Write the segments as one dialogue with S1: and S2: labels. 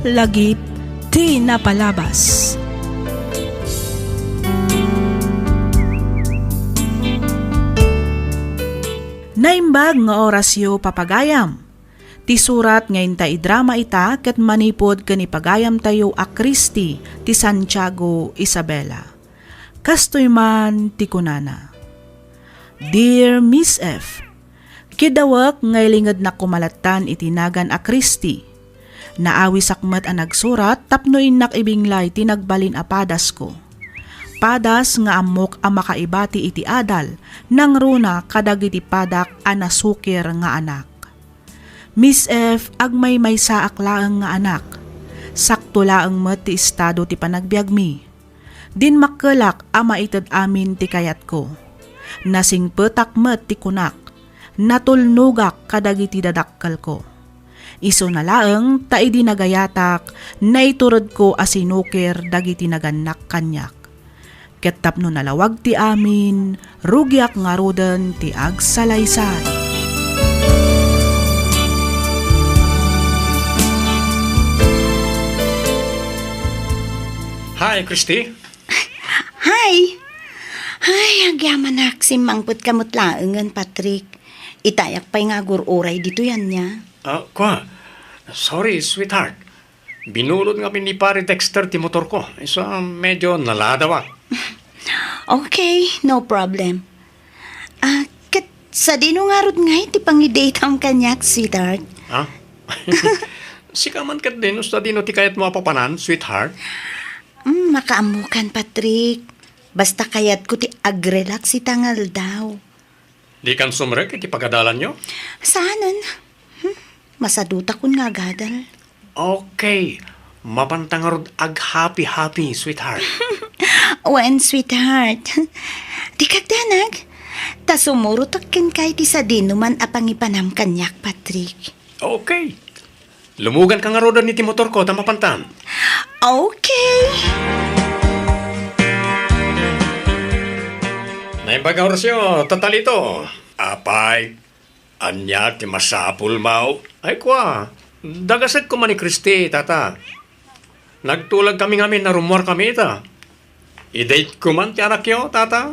S1: Lagip ti napalabas. Naimbag nga orasyo papagayam. Ti surat ngayon ta idrama ita ket manipod ken ipagayam tayo a Kristi ti Santiago Isabela. Kastoy man ti kunana. Dear Miss F, kidawak ngay lingad na kumalatan itinagan a Kristi. Naawi sakmet a nagsurat tapno inak ibinglay ti nagbalin a padas ko. Padas nga amok a makaibati iti adal nang runa kadagiti padak a nasukir nga anak. Miss F, agmay may saak laeng nga anak. Sakto laeng met ti estado ti panagbiag mi. Din makkelak a maited amin ti kayat ko. Nasing petak met ti kunak. Natulnugak kadagiti dadakkel ko. Iso na laeng ta idi nagayatak na iturod ko asinukir dagiti naganak kanyak. Ket tapno nalawag ti amin, rugyak nga roden ti agsalaysay.
S2: Hi, Christy.
S3: Hi! Ay, agyaman nak simangput kamot laengan, Patrick. Itayak pa'y nga gururay dito yan niya.
S2: Kwa, sorry, sweetheart. Binulod nga ni pare Dexter ti motor ko. So, medyo naladawa.
S3: Okay, no problem. Kat sa dino nga rod nga iti pang-date ang kanyak, sweetheart.
S2: Ha? Sika man kat din, usta dino ti kayat mo apapanan, sweetheart.
S3: Makaamukan, Patrick. Basta kayat ko ti agrelax si tangal daw.
S2: Di kan sumrek iti pagadalan nyo?
S3: Saanan? Masaduta kun nga gadal.
S2: Okay. Mapantangarod ag happy, sweetheart.
S3: Wen, sweetheart. Di kagdanag. Ta sumurutak ken kay ti sa dinuman apangipanam kanyak, Patrick.
S2: Okay. Lumugan ka nga rodan ni ti motor ko, tamapantan.
S3: Okay.
S2: Naimbaga orasyo, tatalito. Apay, anya ti masapul mau. Ay kwa, dagasag ko man ni Christy, tata. Nagtulag kami ngamin na rumor kami ita. I-date ko man ti anak yo, tata.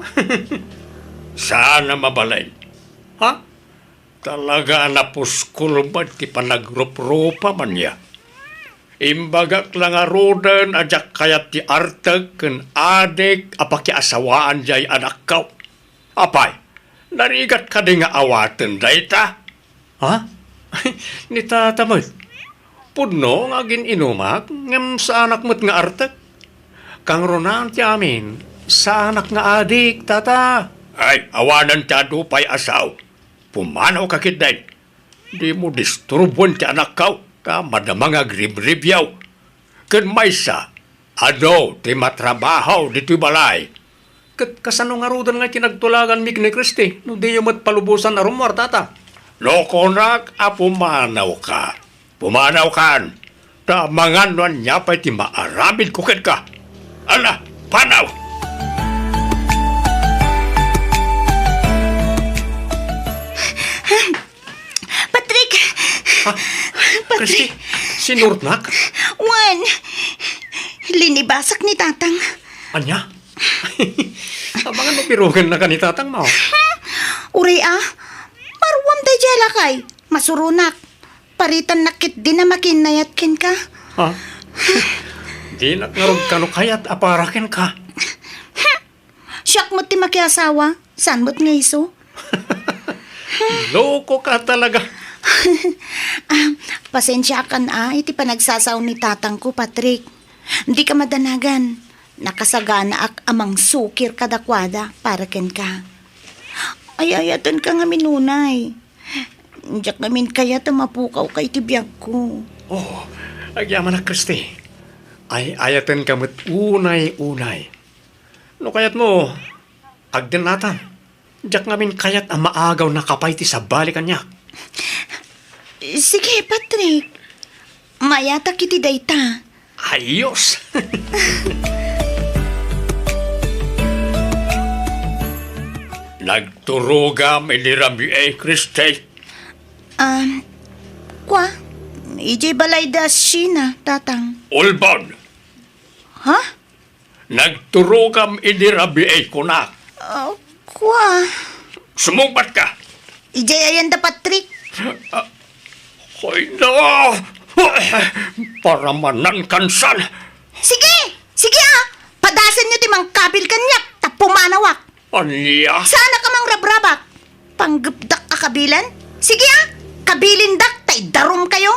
S2: Sana mabalay. Ha? Talaga napuskul ba ti panagrup-rupa man niya. Imbagak lang nga rodan ajak kayat ti artag ken adik apaki asawaan jay anak kaw. Apay, narigat ka di nga awaten dayta. Ha? Ni tata mo. Pudno nga gininumak ngem sa anak mo't nga artag. Kang ronan ti amin sa anak nga adik, tata. Ay, awanan ti adupay asaw. Pumanaw ka kitday. Di mo disturbon ti anak kaw. Ka madamang agrib-ribyaw. Ken maysa, ano, ti matrabahaw dito'y balay. Kat kasano nga rodan nga tinagtulagan mi ni Christy, no di yung palubusan na rumor, tata. Loko nak, pumanaw ka. Pumanaw kan. Ta manganuan niya pa'y ti maaramid kukid ka. Ala, panaw!
S3: Patrick!
S2: Ha? Christy, sinurnak?
S3: Juan! Linibasak ni Tatang.
S2: Anya? Abangan mo pirugan na ka ni tatang mo.
S3: Uray Marwam tayo jala kay. Masurunak. Paritan nakit din na makinayat ken ka.
S2: Ha? Di nakngarog ka no kayat aparakin ka.
S3: Siyak mo't ti makiasawa. San mo't nga iso?
S2: Loko ka talaga.
S3: Pasensya ka na. Iti panagsasaw ni Tatang ko, Patrick. Hindi ka madanagan. Nakasagana ak amang sukir kadakwada para ken ka. Ayayatan ka nga minunay. Diyak namin kaya mapukaw kay tibiyag ko.
S2: Oh, agyaman na Christy. Ay ayatan ka mo't unay-unay. No kayat mo, agden natan. Diyak ngamin kayat ang maagaw na kapay ti sa balikan niya.
S3: Sige, Patrick. Mayata kiti dayta.
S2: Ayos! Nagturuga may nirami Christy.
S3: Kwa? Ijay balay da Sheena, tatang.
S2: Ulbon,
S3: Ha?
S2: nagturo kam idirabi ko na.
S3: Kwa.
S2: Sumugbat ka.
S3: Ijay ayan da Patrick.
S2: Hoy na! Para manan kansan.
S3: Sige! Sige Padasan nyo timang kabil kanyak, tapumanawak.
S2: Anya?
S3: Sana ka mang rabrabak. Panggabdak ka kabilan? Sige kabilindak, tay darum kayo.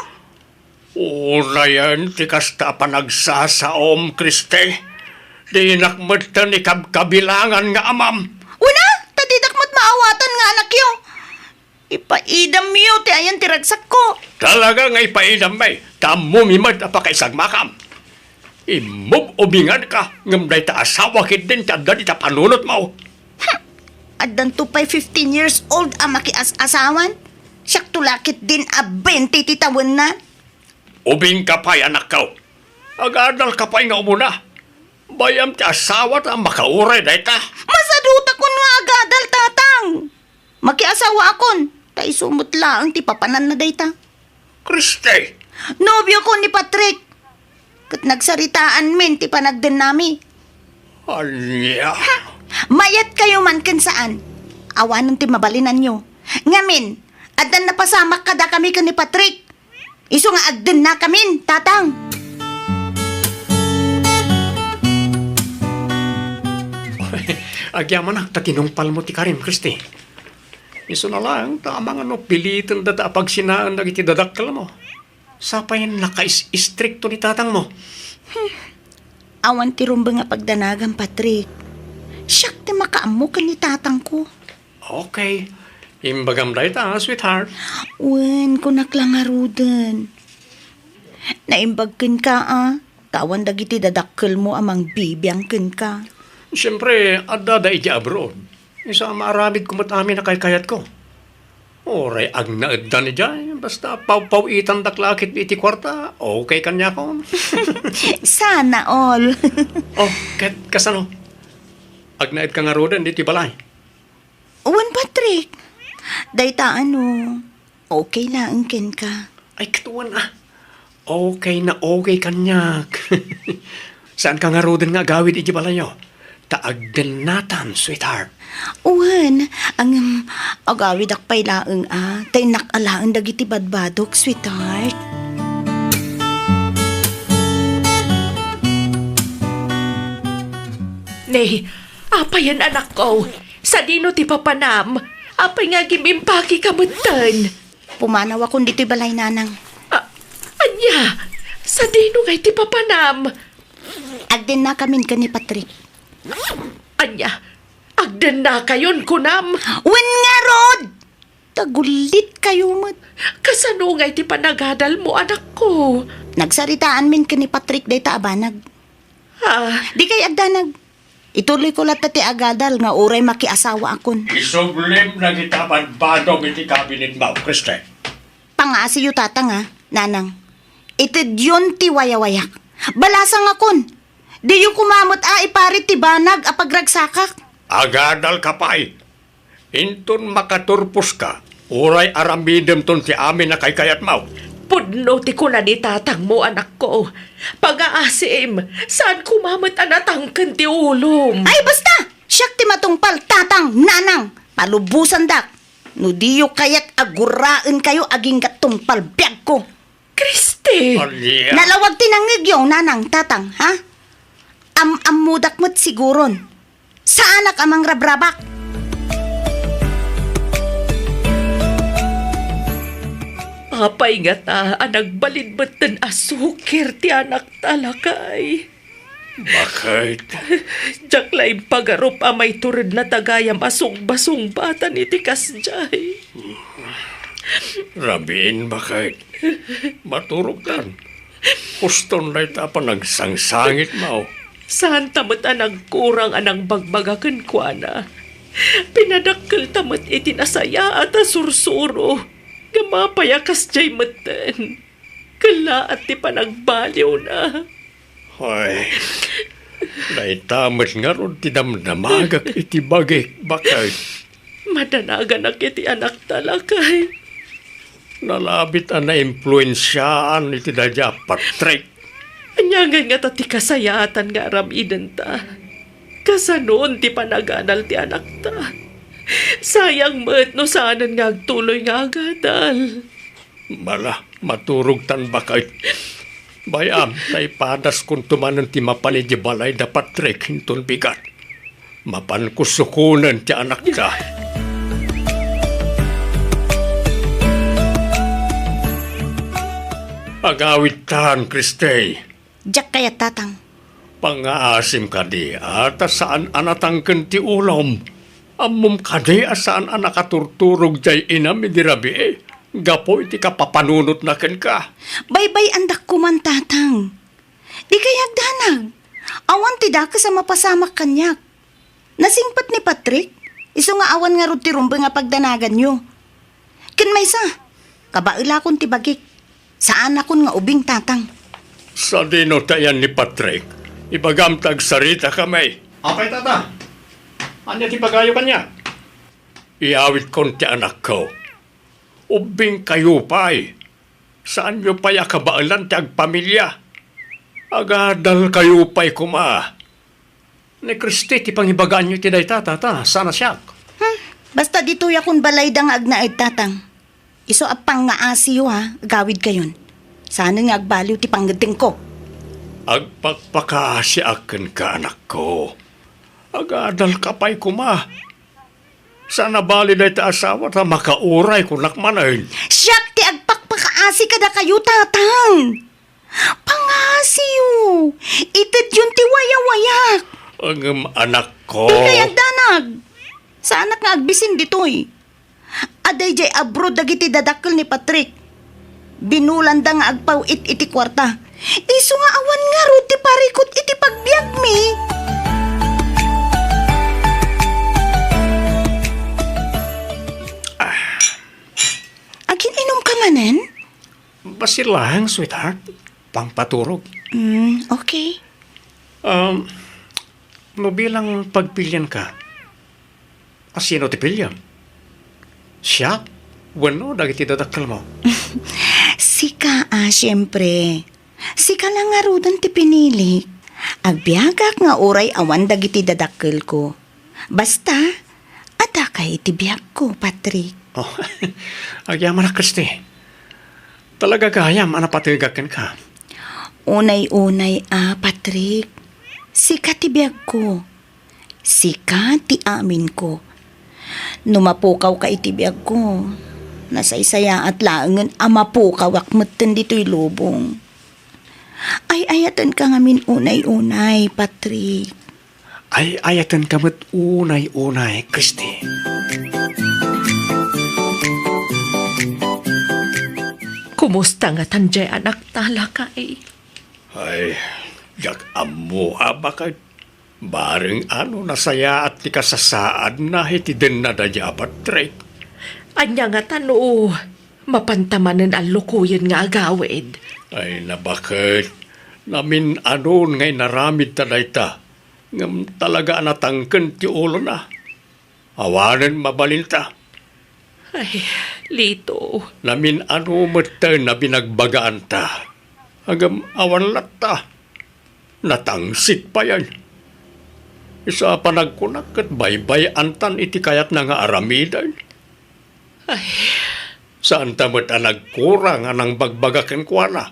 S2: Una yan, tikas ta pa nagsasaom, Kriste. Di nakmat ni kabilangan nga amam.
S3: Una, tadidakmat maawatan nga anak yo. Ipaidam yo, ti ayan tiragsak ko.
S2: Talaga nga ipaidam may, tamumimad apa kay sagmakam. Imub ubingan ka, ngamday ta asawa kit din ta dadi ta panunot mo.
S3: Addan to pa'y 15 years old ang makias-asawan. Siyak tulakit din a 20 titawan na.
S2: Ubing ka pa'y anak ko. Agadal ka pa'y nga umuna. Bayam ti asawa ta makauray day ta.
S3: Masaduta ko nga agadal, tatang. Makiasawa akon. Tay sumut lang ti papanan na dayta.
S2: Kriste,
S3: Nobyo ko ni Patrick. Kat nagsaritaan min ti panagden nami.
S2: anya?
S3: Mayat kayo man kan saan. Awanon ti mabalinan nyo. Ngamin, adan na pasamak kada kami kan ni Patrick. Iso nga agden na kamin, tatang.
S2: Agyaman na, tatinungpal mo ti Karim, Kriste. Iso na lang, tamang pilitan data pag sinaan na iti dadakkel mo. Sapayan naka-istrikto ni tatang mo.
S3: Awan ti rumba nga pagdanagan, Patrick. Siyak ti makaamu ka ni tatang ko.
S2: Okay. Imbagam dahi ta, sweetheart.
S3: Wen, kunak lang arudan. Naimbagkin ka, Tawan dagiti dadakkel mo amang bibiyangkin ka.
S2: Siyempre, adda da iti abroad. Isa maaramid kumot amin na kayat ko. Oray, ag naadda ni dyan. Basta paw-pawitan daklakit iti kwarta. Okay kanya ko.
S3: Sana all.
S2: Oh, kasano? Ag naad ka nga rodan, diti balay.
S3: Wen, Patrick. Dayta okay lang ken ka.
S2: Ay, katuan Okay na okay kanyak. Saan ka nga rodan nga gawid iti balayo? Taag din natan, sweetheart.
S3: Wen, ang agawid akpay laeng tay nakalaeng dagiti badbadok, sweetheart.
S4: Nay, apay yan anak ko. Sa dino ti papanam. Apay nga gimimpaki kamutan.
S3: Pumanaw akong dito'y balay nanang.
S4: Anya, sa dino nga ti papanam.
S3: Agden na kamin ka ni Patrick.
S4: Anya, agdan na kayon kunam.
S3: Wen nga, Rod! Tagulit kayo mat.
S4: Kasano nga ti panagadal mo anak ko.
S3: Nagsaritaan min ka ni Patrick dayta abanag. Di kay agdanag. Ituloy ko lahat ti agadal nga uray makiasawa akon.
S2: Isublim na kita badbadong iti kabinet mo, Kriste.
S3: Pangasi yu tatang nanang. Itid yun ti wayawayak. Balasang akon. Di yu kumamot iparit ti banag apagragsakak.
S2: Agadal ka pa'y. Inton makaturpos ka, uray aramidem ton ti amin na kaykayat mo.
S4: Pudno ti ko na ni tatang mo anak ko. Pag-aasim, saan kumamot anatangkan ti ulom?
S3: Ay basta! Siyak ti matungpal, tatang, nanang. Palubusan dak. No diyo kayat aguraan kayo aging katungpal biyag ko.
S4: Kriste!
S2: Anya?
S3: Nalawag tinangig yung nanang, tatang, ha? Amudak mo't siguron. Sa anak amang rabrabak.
S4: Apay nga ta, nagbalidbat ng asukir ti anak talakay.
S2: Bakit?
S4: Jaklay pagarup amay turid na tagayam asong-basong bata ni tikas jay.
S2: Rabin, bakit? Maturog tan. Kuston na ita pa nagsangsangit mo.
S4: Saan tamot nagkurang anang bagbagakan kwa na? Pinadakkel tamot itinasaya at asursuro. Gamapayakas jay matan. Kala at ti panagbaliw na.
S2: Hoy, naitamat nga ron ti damdamagak iti bagay. Bakit?
S4: Madanagan na kiti anak talakay.
S2: Nalabit ang na-influensyaan iti dadya, Patrick.
S4: Anyangan nga ta ti kasayatan nga aramidan ta. Kasanon ti panaganal ti anak ta. Sayang met no saanan nga agtuloy nga agadal.
S2: Mala, maturog tan bakay. Bayam, naipadas kung tumanan ti mapanid di balay da Patrick hinton bigat. Mapan kusukunan ti anak ta. Agawit tan, Kristey.
S3: Diyak kaya tatang.
S2: Pangaasim ka di, at saan anatangken ti ulam. Amom ka di, saan anakaturturog jay inam idirabi eh. Gapo iti kapapanunot na ken ka.
S3: Baybay andak ko man tatang. Di kayag danag. Awan ti daka sa mapasamak kanyak. Nasingpat ni Patrick. Iso nga awan nga rod ti rumbe nga pagdanagan nyo. Ken may sa. Kabaila kon ti bagik. Saan akon nga ubing tatang.
S2: Sa dino tayan ni Patrick, ibagam tagsarita kamay. Apay tata, anya ti pagayo kanya? Iawit kon ti anak ko. Ubing kayo pa'y. Saan nyo pa'y akabaalan ti agpamilya? Agadal kayo pa'y kuma. Ni Kristi ti pangibagaan nyo ti day tata, sana siya.
S3: Basta dito yakon balay dang agnaid tatang. Iso apang nga asiyo ha, gawid kayon. Sana nga agbaliw ti panggating ko.
S2: Agpakpakasi akin ka, anak ko. Agadal ka pa'y kuma. Sana bali day ta asawa ta makauray kung nakmanayin.
S3: Siyak ti agpakpakaasi kada kayo tatang. Pangasiyo. Itit yun ti wayawayak.
S2: Ang anak ko.
S3: Di kayag danag. Sa anak nga agbisin ditoy. Aday jay abroad dagiti dadakkel ni Patrick. Binulan da nga agpaw iti kwarta. Isu nga awan nga ro ti parikot iti pagbiag mi. Agin inom ka manen?
S2: Basilang, sweetheart. Pangpaturog.
S3: Okay.
S2: No bilang pagpilyan ka, asino ti pilyan? Siya? Bueno, dagiti dadakkel mo.
S3: Sika syempre. Sika lang nga rudan ti pinili. Agbiagak nga oray awan dagiti dadakkel ko. Basta, atakay ti biag ko, Patrick.
S2: Oh, agyaman na, Kristi. Talaga gayam, anapatigakin ka.
S3: Unay-unay, Patrick. Sika ti biag ko. Sika ti amin ko. Numapukaw ka iti biag ko. Nasaysaya at laangan amapukaw akmatan dito'y lubong. Ay ayatan ka ngamin unay-unay, Patrick.
S2: Ay ayatan kamot unay-unay, Kristi.
S4: Kumusta nga tanjay anak tala ka eh?
S2: Ay, yak amo bakit? Baring ano nasaya at ti kasasaad na hiti din na dadya, Patrick.
S4: Anya nga tano, mapantamanan ang lukuyan nga agawid.
S2: Ay nabakit? Namin anon ngay naramid taday ta. Ngam talaga natangken ti ulo na. Awanan mabalinta.
S4: Ay, Lito.
S2: Namin ano matan na binagbagaan ta. Agam awan latta. Natangsik pa yan. Isa pa nagkunak at baybay antan iti kayat na nga aramidan.
S4: Ay,
S2: Saan tamot ang nagkurang anang bagbagakan kwa na?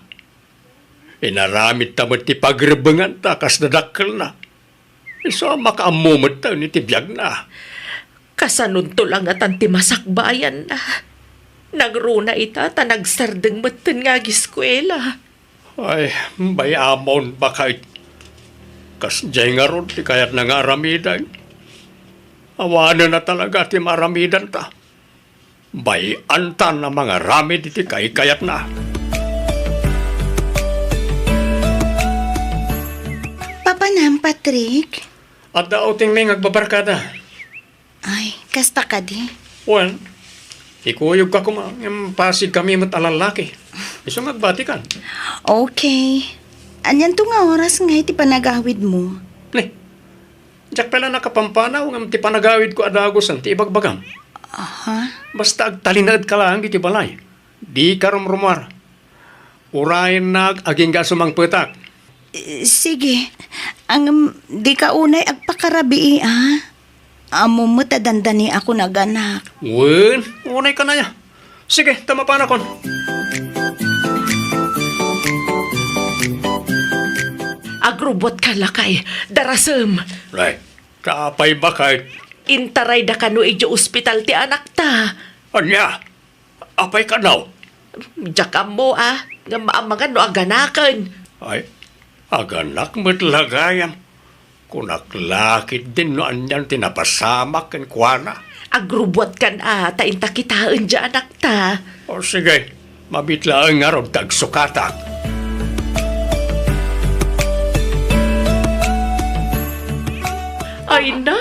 S2: Inaramit tamot ti pagrebengan ta kas dadakkel na. Isa makaamumot ta iti biyag na.
S4: kasanunto lang at ang timasakbayan na. Nagruna ita ta nagsardeng matan nga giskwela.
S2: Ay, bayamon bakit? Kas jay nga ron ti kayat na nga aramidan. Awanan na talaga ti maramidan ta. Bayantan na mga ramid iti kayat na.
S3: Papa nam, Patrick.
S2: At daoting may ngagbabarkada.
S3: Ay, kasta ka di.
S2: Well, ikuyog ka kuma. Yung pasig kami matalalaki. Iso magbatikan.
S3: Okay. Anyan to nga oras nga iti panagawid mo.
S2: Ne, jak pala nakapampanaw ng ti panagawid ko adagos ang ti ibagbagam.
S3: Aha.
S2: Basta agtalinad ka lang iti balay. Di ka rumrumar. Urayan nag aging ka sumang petak.
S3: Sige. Ang di ka unay agpakarabi, Amo mo tadandani ako naganak.
S2: Wen, unay ka na niya. Sige, tama pa na kon.
S4: Agrobot ka lakay, darasem.
S2: Right. Kapay bakay.
S4: Intaray da kanu ijo ospital ti anak ta.
S2: Anya, apay ka daw?
S4: Jakam mo nga maamangan no aganakan.
S2: Ay, aganak mo't lagayam. Kunaklakit din no anyan tinapasamak kan kuana.
S4: Agrobot kan ta inta kitaan dya anak ta.
S2: O sige, mabitla ang araw tagsukatak.
S4: Ay na,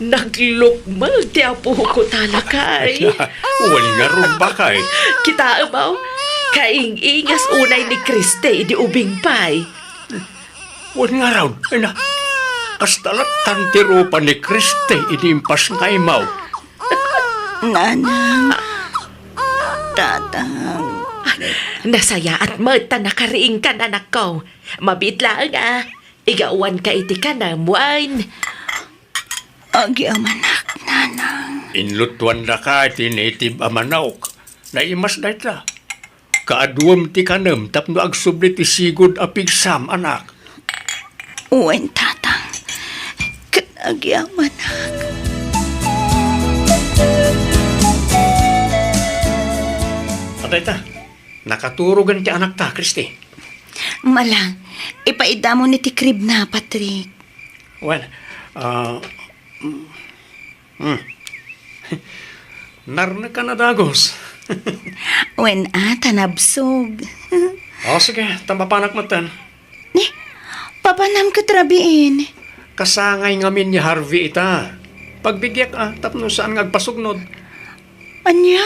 S4: naglukmag ti apo ko talakay.
S2: Wali nga rin bakay.
S4: Kita amaw, kaing-ingas unay ni Kriste di ubing pay.
S2: Wali nga raw. Ay na, kastalat tantiro pa ni Kriste inimpas nga imaw.
S3: Nanang, tatang.
S4: Nasaya at mata nakariing ka anak ko. Mabitlaan igawan ka iti ka na muan.
S3: Agi amanak, nanang.
S2: Inlutuan na ka tinitib amanawk. Naimas na ita. Kaaduam ti kanam tapno agsublit isigod apigsam anak.
S3: Uwen, tatang. Agi amanak.
S2: Atay ta, nakaturugan ti anak ta, Kristi.
S3: Malang, ipaida mo ni ti krib na, Patrick.
S2: Well, narna ka na dagos.
S3: Uwen, tanabsog.
S2: O sige, tampapanak matan.
S3: Papanam ka trabiin.
S2: Kasangay ngamin ni Harvey ita. Pagbigyak tapno saan ngagpasugnod.
S3: Anya,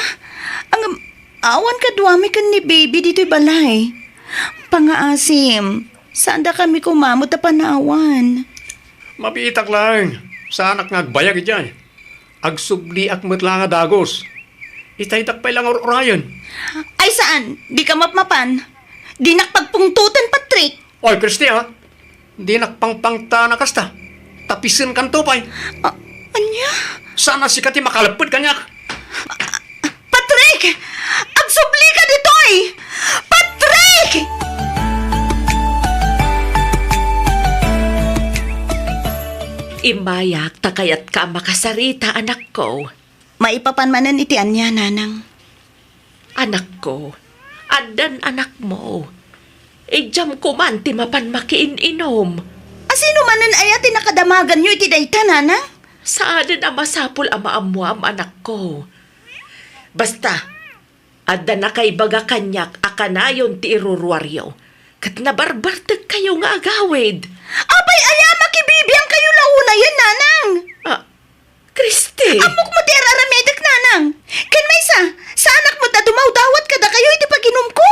S3: ang awan ka duwami kan ni baby dito'y balay. Pangaasim, saan da kami kumamot na panawan?
S2: Mabiitak lang. Saan ak ngagbayag dyan. Agsubli ak matla nga dagos. Itaydak pa lang orayan.
S3: Ay saan? Di ka mapmapan. Di nakpagpungtutan, Patrick.
S2: Oy, Kristi di nakpangpangta na kasta. Tapisin kan tupay.
S3: Anya?
S2: Sana si Kati makalapod kanyak.
S3: Patrick! Agsubli ka dito'y! Patrick!
S4: Imayak takayat ka makasarita anak ko.
S3: Maipapanmanan iti anya, nanang.
S4: Anak ko, adan anak mo. Ijam ko man ti mapan makiin-inom.
S3: Asino manan ayati nakadamagan nyo iti dayta, nanang?
S4: Saan na masapul amaamuam anak ko. Basta, adan na kay baga kanyak akanayon ti iruruaryo. Kat nabarbartag kayo nga agawid.
S3: Abay, makibibiyang kayo launa yan, nanang.
S4: Kristi!
S3: Amok mo ti araramedek, nanang. Ken may sa anak mo ta dumawdawat kada kayo iti pag-inom ko.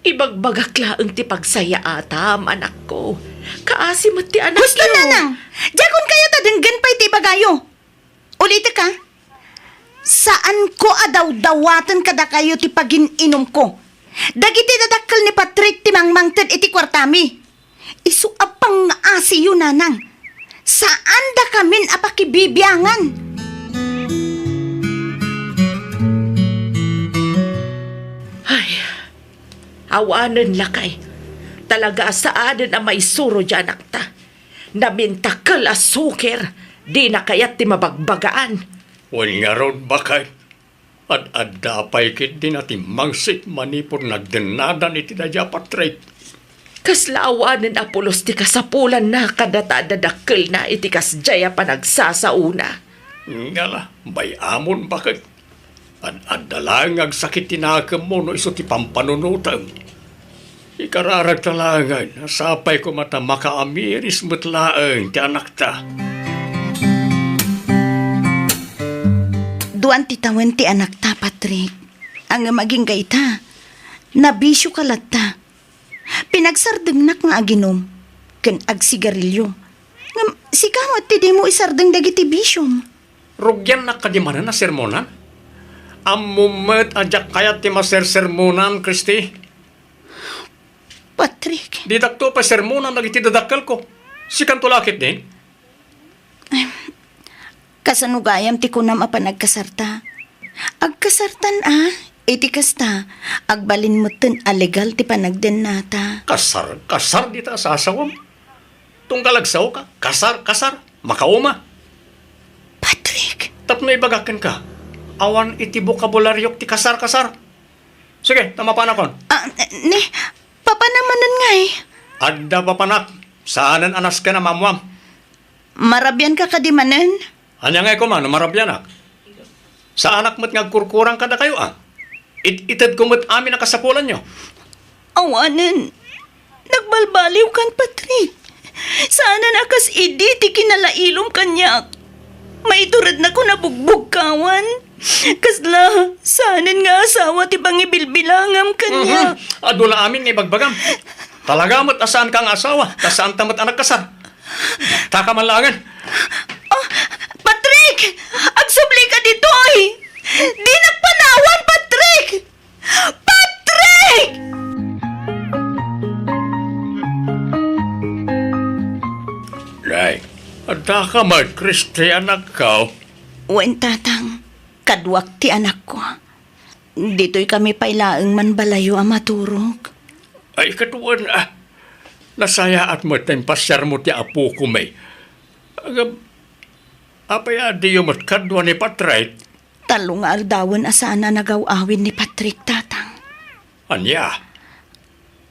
S4: Ibagbagak laang ti pagsaya atam, anak ko. Kaasi mo ti anak
S3: Gusto,
S4: yo.
S3: nanang. Diyagon kayo tadenggan pa iti bagayo. Ulit ka. Saan ko adaw-dawatan kada kayo ti pag-inom ko? Dagiti dadakkel ni Patrick ti mangmangted iti kwartami. Isu apang naasi yun, nanang. Saan da kamin apakibibiyangan?
S4: Ay, awanan lakay. Talaga saanan ang may suro dyan akta. Namintakal as suker, di na kaya't ti mabagbagaan.
S2: Wali nga road bakay. At adapay kit din ati mangsit manipur nagdenadan iti dadya Patrick.
S4: Kaslaawanan apulos ti kasapulan na kadata-dadakkel na iti kasjaya pa nagsasauna.
S2: Ngala, bayamon bakit? At adalang agsakit tinakam mo no iso ti pampanunutan. Ikararag talangan, nasapay ko mata makaamiris matlaang ti anak ta.
S3: Duan ti tawen ti anak ta, Patrick. Ang maging gaita, nabisyo kalat ta. Pinagsardengnak nga aginom, ken agsigarilyo. Ngam, sikamot ti di mo isardeng dagiti bisyom.
S2: Rugyan na kadimanan na sermonan. Amumet ajak kayat ti masersermonan, Kristi.
S3: Patrick,
S2: Di dakto pa sermonan lagi ti dadakkel ko. Sikan tulakit din.
S3: kasanugayam ti kunam a panagkasarta. Agkasartan iti kasta, agbalin mo ten alegal ti panagden nata.
S2: Kasar dita sa asawam. Tunggalagsaw ka, kasar, makauma.
S3: Patrick,
S2: Tapno ibagakan ka. Awan iti bokabularyo ti kasar. Sige, tama panakon.
S3: ni, papanamanan nga
S2: Adda pa panak, saanan anas ka na mamwam.
S3: Marabyan ka kadimanan?
S2: Anya nga ko man, marabyanak. Sa anak mo't ngagkurkurang kada kayo Itad ko mo't amin na kasapulan nyo.
S3: Awanan, nagbalbaliw kan Patrick. Sana nakas idi ti kinalailom kanyak. Maiturad na ko nabugbog kawan. Kasla, saanan nga asawa ti pangibilbilangam kanya.
S2: Adula amin nga ibagbagam. Talaga mo't asaan kang asawa, kasaan tamat anak kasar. Takamanlangan.
S3: Patrick! Agsubli ka dito Di nagpanawan, Patrick! Patrick!
S2: Nay, adda ka mag Kristi anak ka.
S3: Wen tatang, kadwak ti anak ko. Dito'y kami pailaang manbalayo ang maturog.
S2: Ay katuan nasaya at mo tayong pasyar mo ti apo ko may. Agam, apay adi yung matkadwa ni Patray.
S3: Talo nga aldawan asana nagawawin ni Patrick tatang.
S2: Anya,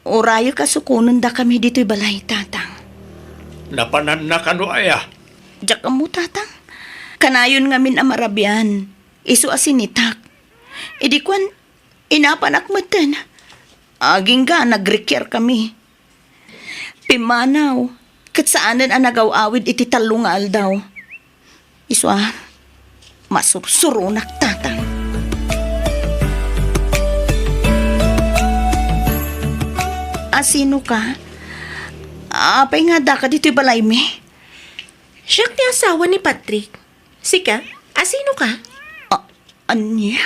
S3: Orayo kasukunon da kami dito'y balay tatang.
S2: napanan na kano aya.
S3: Diyak mo tatang. Kanayon ngamin amarabyan. Isu asinitak. Idi kwan, inapanak matan. Aging ga, nagrekyar kami. Pimanaw, kat saanan ang nagawawid iti talo nga aldaw. Isu masursurunak tatang. Sino ka? Apay nga da ka dito'y balay mi.
S4: Siya ti asawa ni Patrick. Sika, asino ka?
S3: Anya?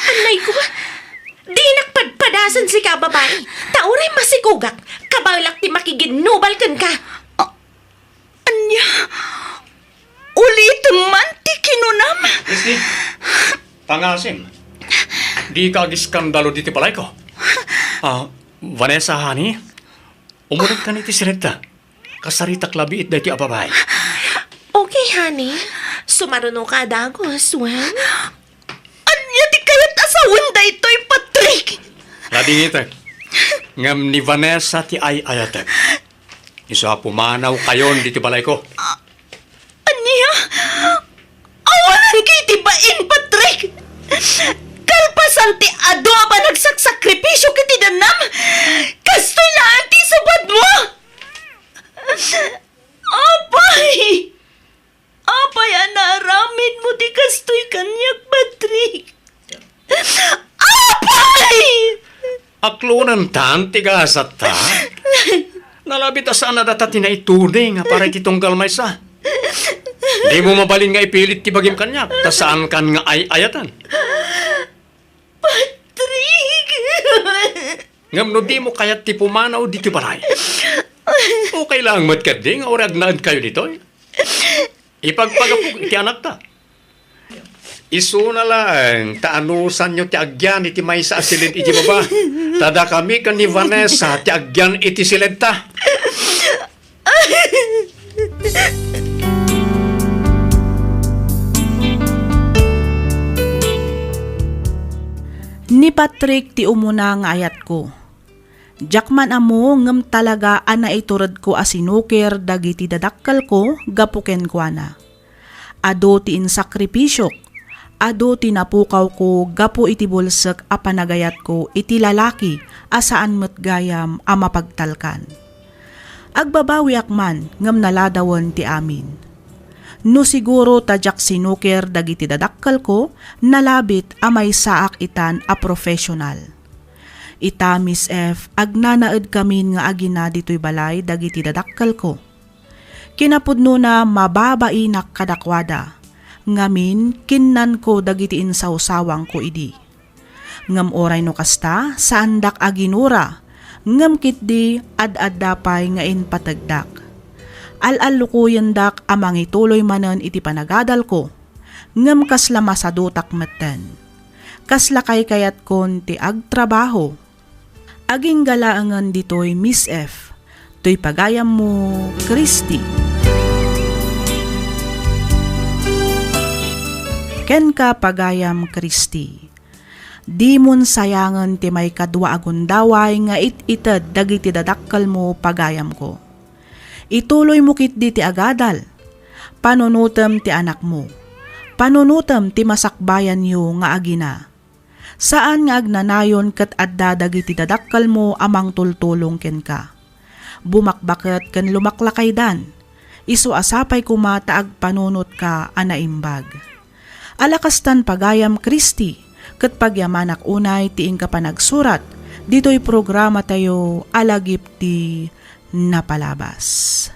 S4: Anay ko, di nakpadpadasan si ka babae. Tauray masikugak, kabalak ti makiginubal kan ka.
S3: Anya? Ulit man ti kinunam?
S2: Kristi, pangasim. Di ka giskandalo diti palay ko. Vanessa, honey, umunod ka ni ti sireta. Kasarita klabi it dahi ti ababay.
S4: Okay, honey. Sumaruno ka dagos, wen?
S3: Anya ti kayat asawan da ito'y Patrick?
S2: Ladingitek, ngam ni Vanessa ti ayatek. Isa pumanaw kayon diti balay ko.
S3: Anya? Awalan kay tibain, Patrick! Kalpasan ti ado pa nagsakripisyo kiti danam! Kastoy lang ti subad mo! Apay! Apay, anaramin mo ti kastoy kanyak, Patrick! Apay!
S2: Aklunan tan ti gasat ta. Nalabit asaan na data tinaitunay nga para kitunggal may sa. Di mo mabalin nga ipilit ti bagim kanyak. Ta saan kan nga ayatan.
S3: Patrick!
S2: Ngam no di mo kayat ti pumanaw diti balay. Okay lang matkadi nga orag naan kayo dito. Ipagpagapog iti anak ta. Isu na lang, taanusan nyo ti agyan iti may sa asilid iti baba. Tada kami kan ni Vanessa ti agyan iti silid ta.
S1: Ni Patrick ti umuna nga ayat ko. Jakman amo ngem talaga ana iturad ko asinukir dagiti dadakkal ko gapuken ko ana. Ado ti insakripisyok, ado ti napukaw ko gapu iti bulsek a panagayat ko iti lalaki asaan met gayam a mapagtalkan. Agbabawi akman ngem naladawon ti amin. No siguro tadyak sinukir dagiti dadakkal ko nalabit a may saak itan a professional. Ita Miss F, agnanaed kamin nga agina dito'y balay dagiti dadakkal ko. Kinapudno na mababainak kadakwada, Ngamin, kinnan ko dagiti insawsawang ko idi. Ngam oray no kasta, saandak aginura, ngam kitdi ad-addapay nga patagdak. Al-alukuyan dak amang ituloy manen iti panagadal ko, ngam kasla masadutak metten. Kasla kay kayat kon ti agtrabaho. Aging galaangan ditoy Miss F. To'y pagayam mo, Christy. Ken ka pagayam, Christy. Di mon sayangan ti may kadwa agundaway nga it-ited dagiti dadakkal mo pagayam ko. Ituloy mo kit di ti agadal. Panunutem ti anak mo. Panunutem ti masakbayan yo nga agina. Saan nga agnanayon ket adda dagiti dadakkal mo amang tultulong ken ka. Bumakbaket ken lumaklakay dan. Isu asapay kumata agpanunot ka anaimbag. Alakastan pagayam, Christy. Ket pagyamanak unay tiing ka pa nagsurat, dito'y programa tayo alagip ti napalabas.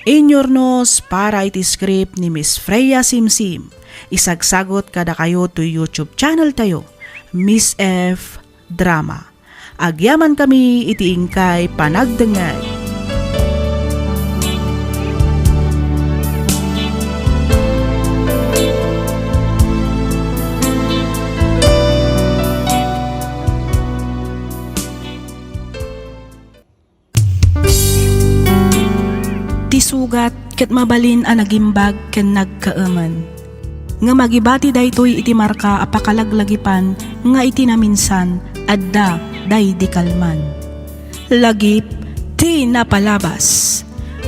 S1: Inyornos para iti script ni Miss Freya Simsim, isagsagot kada kayo to YouTube channel tayo, Miss F Drama. Agyaman kami iti ingkay panagdengay. Sugat ket mabalin a nagimbag ken nagkaaman. Nga magibati daytoy iti marka apakalaglagipan nga iti naminsan adda day di kalman. Lagip ti napalabas.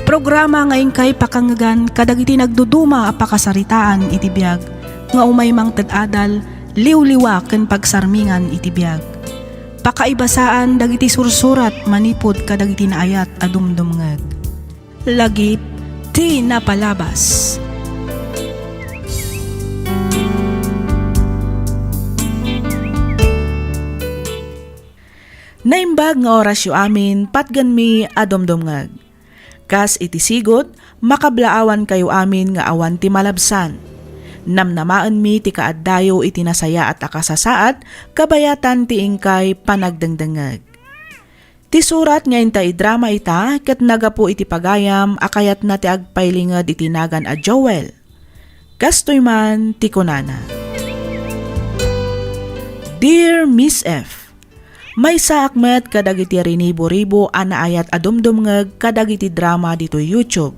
S1: Programa nga ingkay pakanggan kadagiti nagduduma apakasaritaan iti biag nga umay mang tad-adal liwliwa ken pagsarmingan iti biag. Pakaibasaan dagiti sursurat manipod kadagiti naayat a dumdumngeg. Lagip ti napalabas. Naimbag nga orasyo amin patgan mi adomdomngag. Kas iti sigot, makablaawan kayo amin nga awan ti malabsan. Namnamaan mi ti kaaddayo iti nasaya at akasasaat, kabayatan ti ingkay panagdengdengag. Ti surat nga intay drama ita, ket nagapo iti pagayam, akayat na ti agpailingad iti nagan a Joel. Kastoy man ti kunana. Dear Miss F, may saakmet kadagiti rinibo-ribo anaayat adumdumngeg kadagiti drama dito YouTube.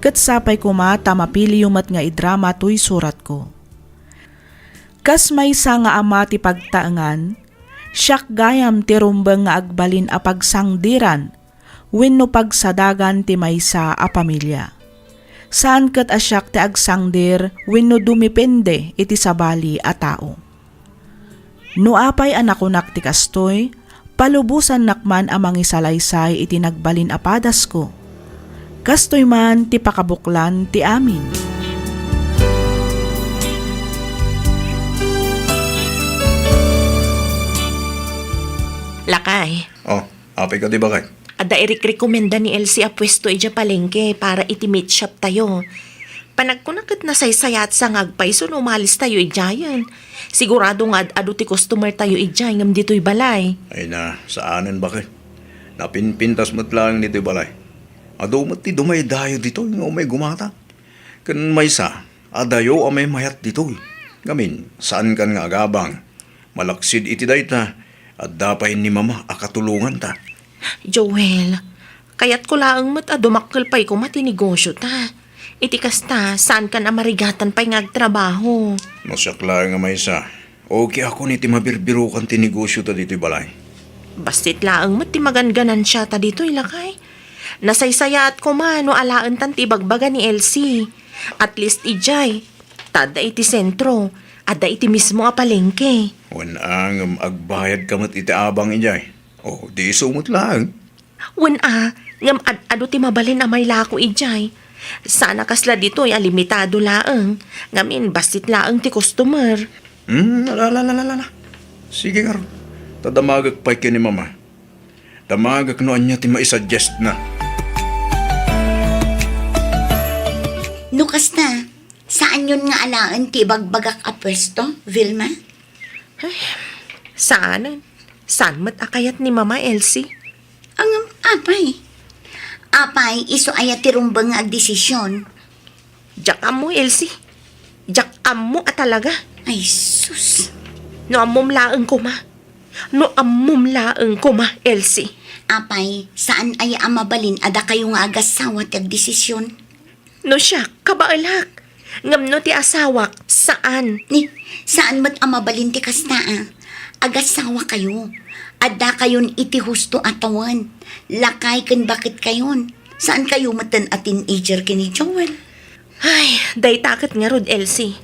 S1: Ket sapay kuma tamapili yumat nga idrama to'y surat ko. Kas may sa nga ama ti pagtaangan, siyak gayam ti rumbeng nga agbalin a pagsangdiran, wenno pagsadagan ti maysa a pamilya. Saan ket asyak ti agsangdir wenno dumipende iti sabali a tao. No apay anakunak ti kastoy, palubusan nakman amang isalaysay iti nagbalin a padas ko. Kastoy man ti pakabuklan ti amin.
S5: Lakay,
S2: Oh, apay ka di ba kay?
S5: ada irik-rekomenda ni Elsie a pwesto ija palengke para iti meat shop tayo. Panagkunakit na saysayat sa ngagpaiso no umalis tayo ijayan. Sigurado nga adu ti customer tayo ijay ngam dito'y balay.
S6: Ay na, saanan ba kay? Napinpintas mo't lang nito'y balay. Ado mo't ti dumay dayo dito, nga umay gumata. Kan may sa, adayo amay mayat dito. Gamin, saan kan nga agabang? Malaksid iti dayta, at dapay ni mama akatulungan ta.
S5: Joel, kayat ko laang mat adumakkel pa'y ko matinegosyo ta. Iti kasta, saan ka na marigatan pa'y ngagtrabaho?
S6: Masakla nga may sa, okay ako niti mabirbirukan ti negosyo ta dito'y balay.
S5: Bastit laang mat ti maganganan siya ta dito'y lakay. Nasaysayat ko man no alaan tan ti bagbaga ni Elsie. At least ijay, tada iti sentro, ada iti mismo a palengke.
S6: Wan ang agbayad ka mat iti abang ijay. Oh, di sumot lang.
S5: Wen ngam adu ti mabalin a may lako ijay. Sana kasla dito ay limitado laeng. Ngamin bastit laeng ti customer.
S6: Alalala. Sige nga ron. Tadamagak pa'y kini mama. Damagak no anya ti maisuggest na.
S3: Lukas na, Saan yun nga alaan ti bagbagak a pwesto, Vilma?
S5: Saan? Saan mat akayat ni Mama Elsie?
S3: Ang apay. Apay, iso aya ti rumbang nga agdesisyon.
S5: Jak mo, Elsie. Jak mo talaga.
S3: Ay, sus.
S5: No amom laeng ko ma. No amom laeng ko ma, Elsie.
S3: Apay, saan aya ang mabalin ada kayo nga agasawa ti agdesisyon?
S5: No siya, kabaalak. Ngam no ti asawak, saan?
S3: Ni, saan mat ang mabalin ti kastaa? Agasawa kayo. Ada kayon iti husto atawan. Lakay kan bakit kayon? Saan kayo matan a teenager kini Joel?
S5: Ay, day takot nga rod, Elsie.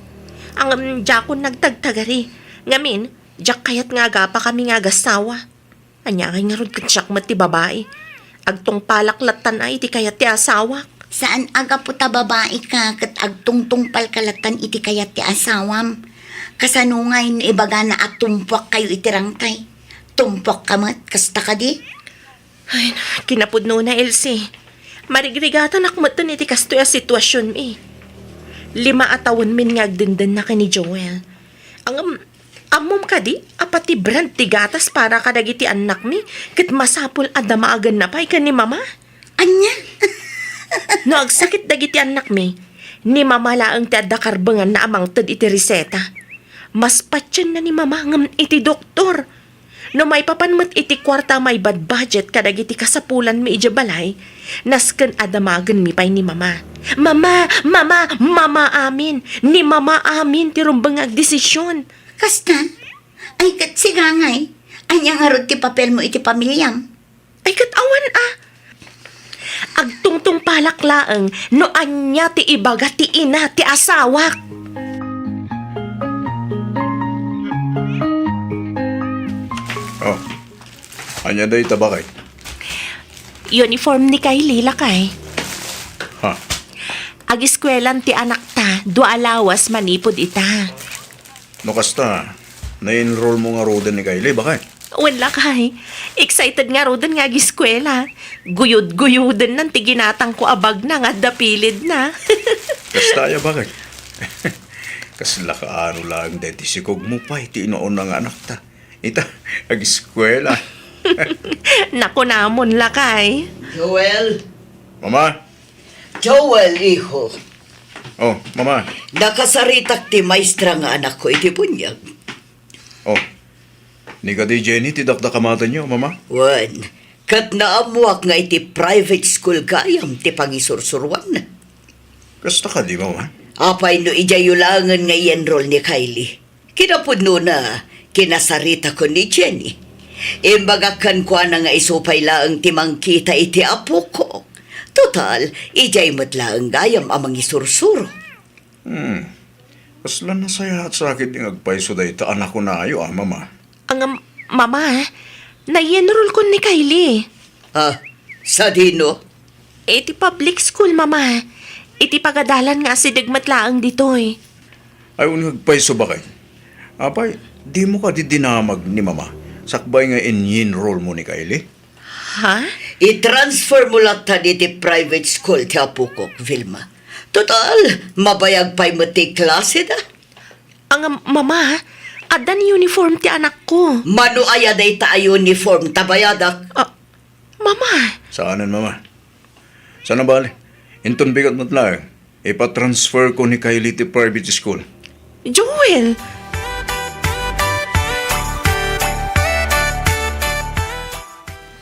S5: Ang jakon nagtagtagari. Ngamin, jak kayat nga pa kami nga gasawa. Anya kay nga rod katsyak mat ti babae. Agtong palaklatan ay iti kayat ti asawak.
S3: Saan aga puta babae ka kat agtungtong palkalatan iti kayat ti asawam? Kasanungay na ibaga na at tumpok kayo itirangtay. Tumpok ka mat, kasta ka di?
S5: Ay, kinapudno na, Elsie. Marigrigatan akmatan iti kastoy a sitwasyon mi. 5 atawon min nga agdenden na kani Joel. Ang amom ka di, apati brand ti gatas para kadagiti anak mi, ket masapul adama agan na pay ni Mama.
S3: Anya?
S5: No agsakit dagiti anak mi, ni Mama laang ti adda karbengan na amang ted iti reseta. Mas patyan na ni Mama ngam iti doktor. No may papanmat iti kwarta may bad budget kadagiti kasapulan mi iti balay, nasken adamagen mi pay ni Mama. Mama amin. Ni Mama amin ti rumbang agdesisyon.
S3: Kasta? Ay kat sigangay. Anya nga rod ti papel mo iti pamilyam.
S5: Ay katawan Agtungtong palaklaang no anya ti ibaga ti ina ti asawak.
S6: Oh, anya day tabakay.
S5: Uniform ni Kylie lakay.
S6: Ha?
S5: Ag-eskwelan ti anak ta, dualawas manipod ita.
S6: No kasta, na-enroll mo nga roden ni Kylie, bakay?
S5: Wala kay. Excited nga rodan nga ag-eskwela. Guyod-guyodan ng tiginatang ko abag na nga dapilid na.
S6: Kasta ya bakay? Kasla ka ano lang deti sikog mo pa, iti inoon ng anak ta. Ita, ag-eskwela.
S5: Naku namon lakay.
S7: Joel,
S6: Mama?
S7: Joel, iho.
S6: Oh, mama.
S7: Nakasaritak ti maestra nga anak ko iti bunyag.
S6: Oh, ni ka di Jenny, ti dakdakamatan niyo, mama?
S7: Wan, kat naamuak nga iti private school gayam ti pangisursurwan.
S6: Kasta ka di, mama?
S7: Apay no ijayulangan nga i-enroll ni Kylie. Kinapudno na kinasarita ko ni Jenny. Imbagakan ko na nga isupay laang timangkita iti apo ko. Total, ijay matlaang gayam amang isursuro.
S6: Kasla na saya at sakit yung agpaiso dahi ta anak ko na ayo, mama.
S5: Ang mama, na-enroll ko ni Kylie.
S7: Ha? Sa dino?
S5: Iti public school, mama. Iti pagadalan nga si Digmatlaang ditoy.
S6: Ay, unang agpaiso ba kay? Apay, di mo ka di dinamag ni mama. Sakbay nga in-enroll mo ni Kylie?
S5: Ha?
S7: I-transfer mo lang ta iti private school ti apo ko, Vilma. Total, mabayag pa'y mati klase da.
S5: Ang mama, adan uniform ti anak ko.
S7: Mano aya day ta uniform tabayadak.
S5: Mama,
S6: Saanan, mama? Sana bali? Inton bigat mo't lang. Ipa-transfer ko ni Kylie ti private school.
S5: Joel!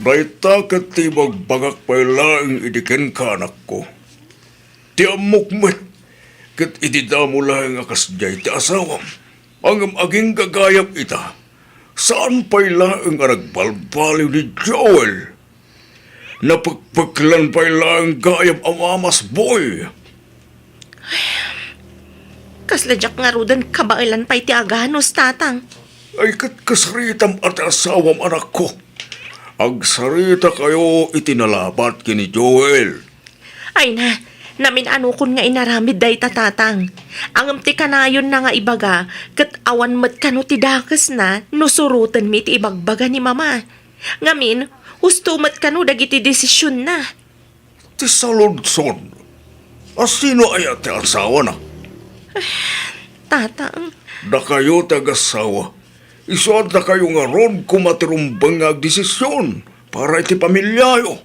S6: Baita katibag bagak pa'y laing idikin ka anak ko. Ti amukmet, kat ididamo laing akasjay ti asawam. Ang aging gagayap ita, saan pa'y laing aragbalbaliw ni Joel? Napagpaglan pa'y laing gayap amamas boy.
S5: Kasladyak nga rudan kabailan pa'y ti aganos, tatang.
S6: Ay kat kasaritam at asawam anak ko. Agsarita kayo itinalabat kini Joel.
S5: Ay na, namin anukon nga inaramid day tatatang. Ang amti kanayon na nga ibaga, kat awan mat kano ti dakas na, nusurutan mi ti ibagbaga ni mama. Ngamin, husto mat kano dagiti desisyon na.
S6: Ti saludson. Asino ay ti asawa na?
S5: Tatang,
S6: Da kayo tagasawa. Isuad na kayo nga ron kumatirumbang nga desisyon para iti pamilyayo.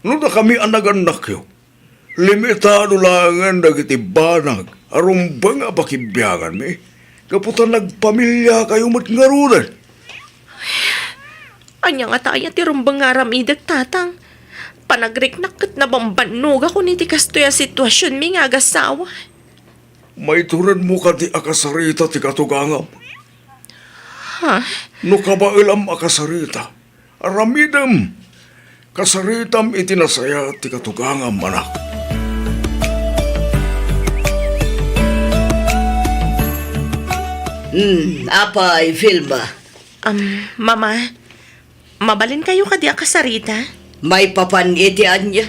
S6: No na kami anagan-anak yo, limitado lang ang dagiti banag, arumbang nga pakibyangan mi. Kaputan nagpamilya kayo matngarunan.
S5: anya nga tayo ti rumbang nga ramidag, tatang. Panagriknak kat na bambanog ako ni ti kastoya sitwasyon mi nga agasawa.
S6: May turan mo ka ti akasarita ti katugangam.
S5: Ha?
S6: No kabailam akasarita, aramidam. Kasaritam itinasaya ti katugangam manak.
S7: Apay, Vilma.
S5: Mama, mabalin kayo kadi akasarita?
S7: May papanitian niya.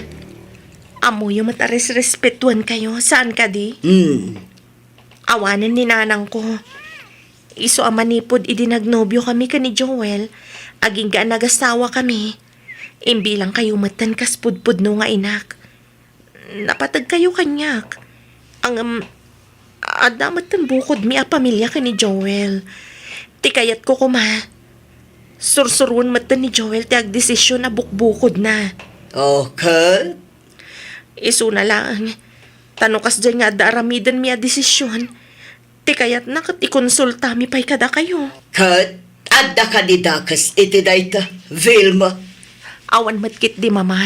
S5: Amo yung mataris respetuan kayo. Saan ka di? Awanan ni nanang ko. Iso amanipod idinagnobyo kami ka ni Joel. Aging ga nagasawa kami. Imbilang kayo matan kaspudpud no nga inak. Napatag kayo kanyak. Ang adamat ng bukod mi a pamilya ka ni Joel. Tikayat ko kuma. Sursurun matan ni Joel ti agdesisyon na bukbukod na.
S7: Okay.
S5: Isu na lang. Tanukas dyan nga daramidan mi a desisyon. Ti kayat na kat ikonsulta mi pa'y kada kayo.
S7: Kat, adda ka di dakas iti dayta, Vilma.
S5: Awan matkit di mama.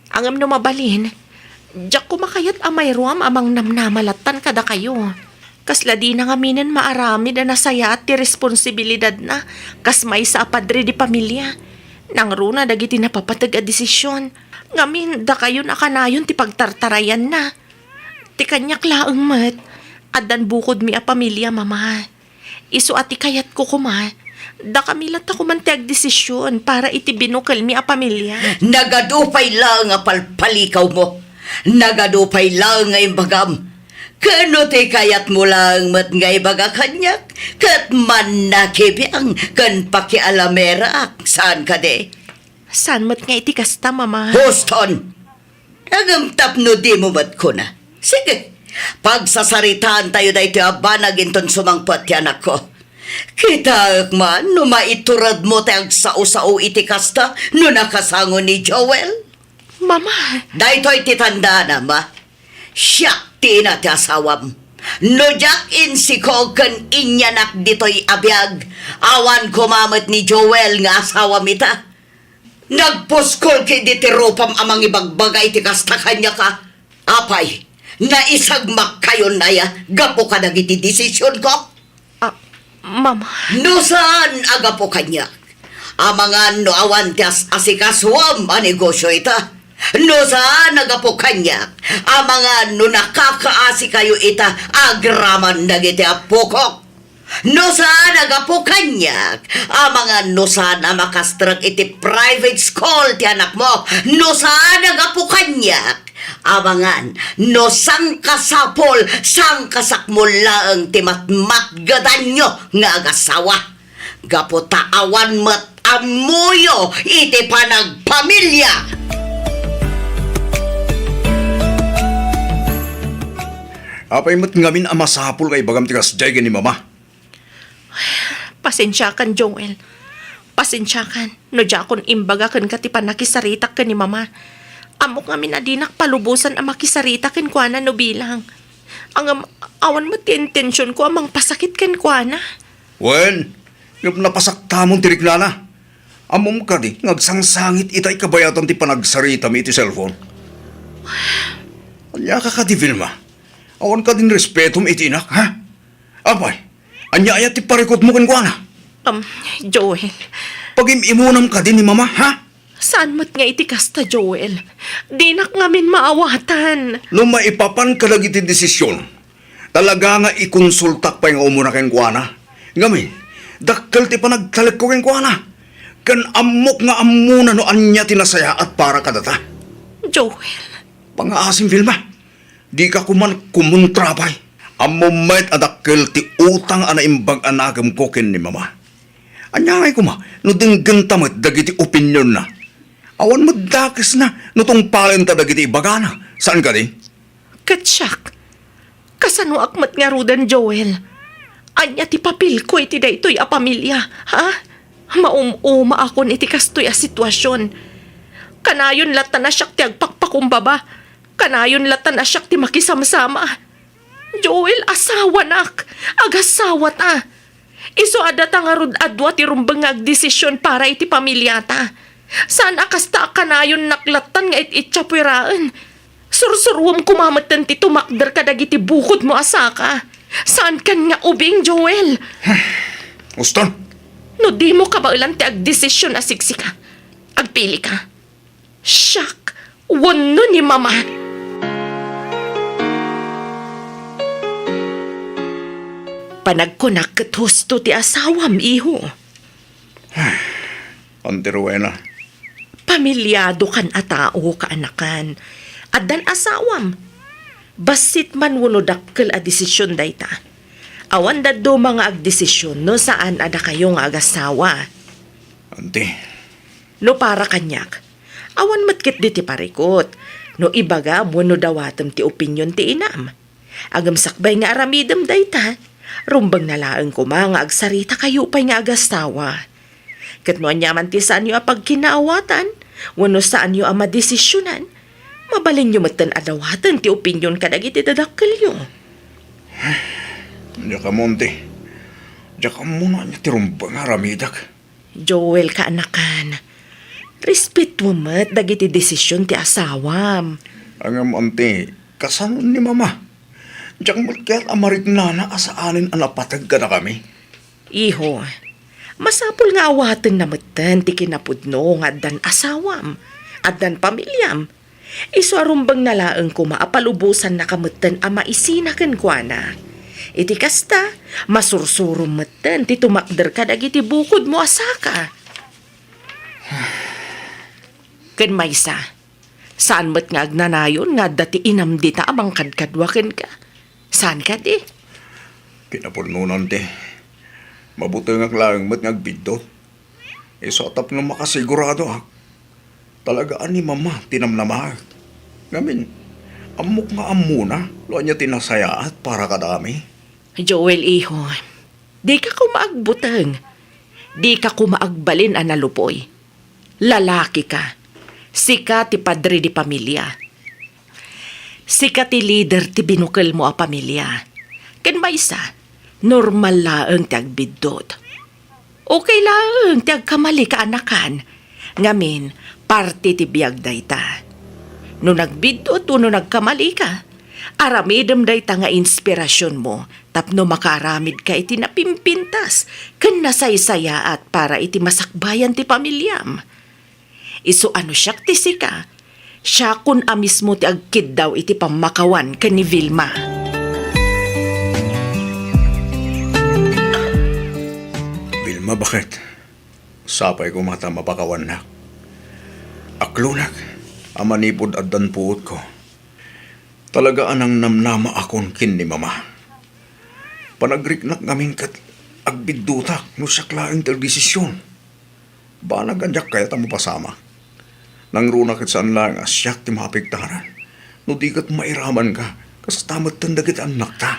S5: Angam no mabalin. Diyak kumakayat amay ruam amang namnamalatan kada kayo. Kasla di na ngaminan maarami na nasaya at ti responsibilidad na. Kas may sa apadre di pamilya. Nang runa dagiti napapatag a desisyon. Ngamin da kayo nakanayon ti pagtartarayan na. Ti kanyak laeng mat. Adan bukod mi a pamilya, mama. Isu ati kayat ko kuma. Da kami lata kumantag desisyon para iti binukal mi a pamilya.
S7: Nagadupay lang nga palpalikaw mo. Nagadupay lang nga imbagam. Kano ti kayat mo lang mat nga ibaga kanyak. Kat man nakibiyang kan pakialamera saan ka de?
S5: Saan mat nga iti kasta, mama?
S7: Houston! Nagamtap no di mo mat ko na. Sige, pagsasaritaan tayo da ito abanag inton sumangpat ti anak ko. Kita man, no maiturad mo tayag sao-sao iti kasta no nakasango ni Joel.
S5: Mama!
S7: Daytoy ti tanda na ma. Siyak ti ina ti asawam. No jak in si Kogan inyanak dito'y abiyag. Awan kumamit ni Joel nga asawam ita. Nagpuskol kay diti ropam amang ibagbagay ti kasta kanya ka. Apay, naisagmak kayo na ya. Gapo ka nagiti desisyon ko.
S5: Mama.
S7: No saan agapo kanya? Amangan no awan ti asikaswam a negosyo ita. No saan nagapo kanya? Amangan no nakakaasi kayo ita agraman dagiti apokok. No saan nagapo kanya? Amangan no saan na makastrag iti private school ti anak mo. No saan nagapo kanya? Amangan no sang kasapol sang kasakmol laeng ti matmatgadanyo nga agasawa. Gapo taawan mat amuyo iti panagpamilya.
S6: Apay mo't ngamin amasapul kay bagam tikas jay ni mama.
S5: Pasensya kan, Joel. Pasensya kan. No jakon imbaga kan katipan nakisaritak ka ni mama. Amok ngamin adinak palubusan ang makisarita ken kuana no bilang. Ang awan mo ti intensyon ko amang pasakit ken kuana.
S6: Wen, yung napasakta mong tiriklana. Amom ka di, ngagsangsangit itay kabayatan ti panagsarita mi iti cellphone. Anya ka di, Vilma. Awan ka din respeto mo iti inak, ha? Apay, anya ayat ti parikot mo ken kuana.
S5: Joel.
S6: Pag-imunam ka din ni mama, ha?
S5: Saan mo't nga iti kasta, Joel? Di nak ngamin maawatan.
S6: No maipapan ka lagi ti desisyon, talaga nga ikonsultak pa yung umuna keng kuana. Ngamin, dakkel ti panagtalik ko keng kuana. Kan amok nga amuna no anya tinasaya at para kadata.
S5: Joel.
S6: Pangaasim, Vilma, di ka kuman kumuntrapay. Amumait adakkel ti utang ana imbag anagam ko ken ni mama. Anya ngay kuma, no dinggan tamat dagiti opinyon na. Awan madakis na, no tong palenta dagiti ibagana. Saan ka di?
S5: Katsyak. Kasano akmat nga rudan, Joel? Anya ti papil ko iti daytoy a pamilya, ha? Maumuma akon iti kastoy a sitwasyon. Kanayon latan na siyak ti agpakpakumbaba. Kanayon latan na siyak ti makisamsama. Joel, asawa nak. Agasawa ta. Iso adata nga rod adwa ti rumbang agdesisyon para iti pamilya ta. Saan akasta kanayon naklatan nga ititsapwiraan? Sursurwam kumamatan ti tumakder kadag iti bukod mo asaka. Saan kan nga ubing, Joel?
S6: Uston!
S5: No di mo kabailan ti agdesisyon asiksika. Agpili ka. Siyak, wano ni mama. Panagkunak ket husto ti asawam, iho.
S6: Ante Rowena,
S5: Pamilyado kan a tao kaanakan. Addan asawam. Basit man wano dakkel a desisyon dayta. Awan daddo mga agdesisyon no saan ada kayo nga agasawa.
S6: ante,
S5: No para kanyak. Awan matkit di ti parikot. No ibaga mo no dawatem ti opinyon ti inam. Agam sakbay nga aramidem dayta. Rumbang nalaeng ko mga agsarita kayo pa'y nga agastawa. Kat no anyaman ti saan nyo apag kinaawatan, wano saan nyo ang madesisyonan, mabalin nyo matan adawatan ti opinyon kadag iti dadakkel nyo.
S6: diya ka monte. Diya ka muna niya tirumbang aramidak.
S5: Joel kaanakan, respeto mo mat dagiti desisyon ti asawam.
S6: Ang ante, kasanon ni mama. Diya ka mulkiat amarik nana asaanin ang napatag ka na kami.
S5: Iho, masapul nga awatan na matan ti kinapudno nga addan asawam, addan pamilyam. Iso arumbang nalaeng ko maapalubusan na kamatan a maisinaken kwa na. Iti kasta, masursurum matan ti tumakder kadag iti bukod mo asaka. Ken maysa, saan mat nga agnanayon nga dati inam dita amang kadkadwaken ka? Saan ka di?
S6: Kinapulnunan te. Mabuti nga klaang mat ngagbiddo. Isotap na makasigurado ha. Talagaan ni mama tinamnama. Ngamin, amok nga amuna. Lo niya tinasayaat para kadami.
S5: Joel, iho, di ka kumaagbutang. Di ka kumaagbalin analupoy. Lalaki ka. Sika ti padre di pamilya. Sika ti leader ti binukal mo a pamilya. Ken maysa, normal laeng ti agbiddot. Okay laeng ti agkamali ka anakan. Ngamin, parte ti biyag dayta. No nagbiddot o no nagkamali ka, aramidem dayta nga inspirasyon mo tapno makaramid ka iti napimpintas ken nasaysayaat para iti masakbayan ti pamilyam. Isu ano siyak ti sika, siya kun amismo ti agkid daw iti pamakawan ken ni Vilma.
S6: Vilma, bakit? Sapay ko mata mapakawan na. Aklunak, amanipod at danpuot ko. Talaga anang namnama akon kin ni mama. Panagriknak namin kat agbiddutak no saklaing desisyon. Banag anyak kaya tamo pasama. Nang runa kat saan lang asyak ti mapigtaran. No di kat mairaman ka kas tamat tandagit anak ta.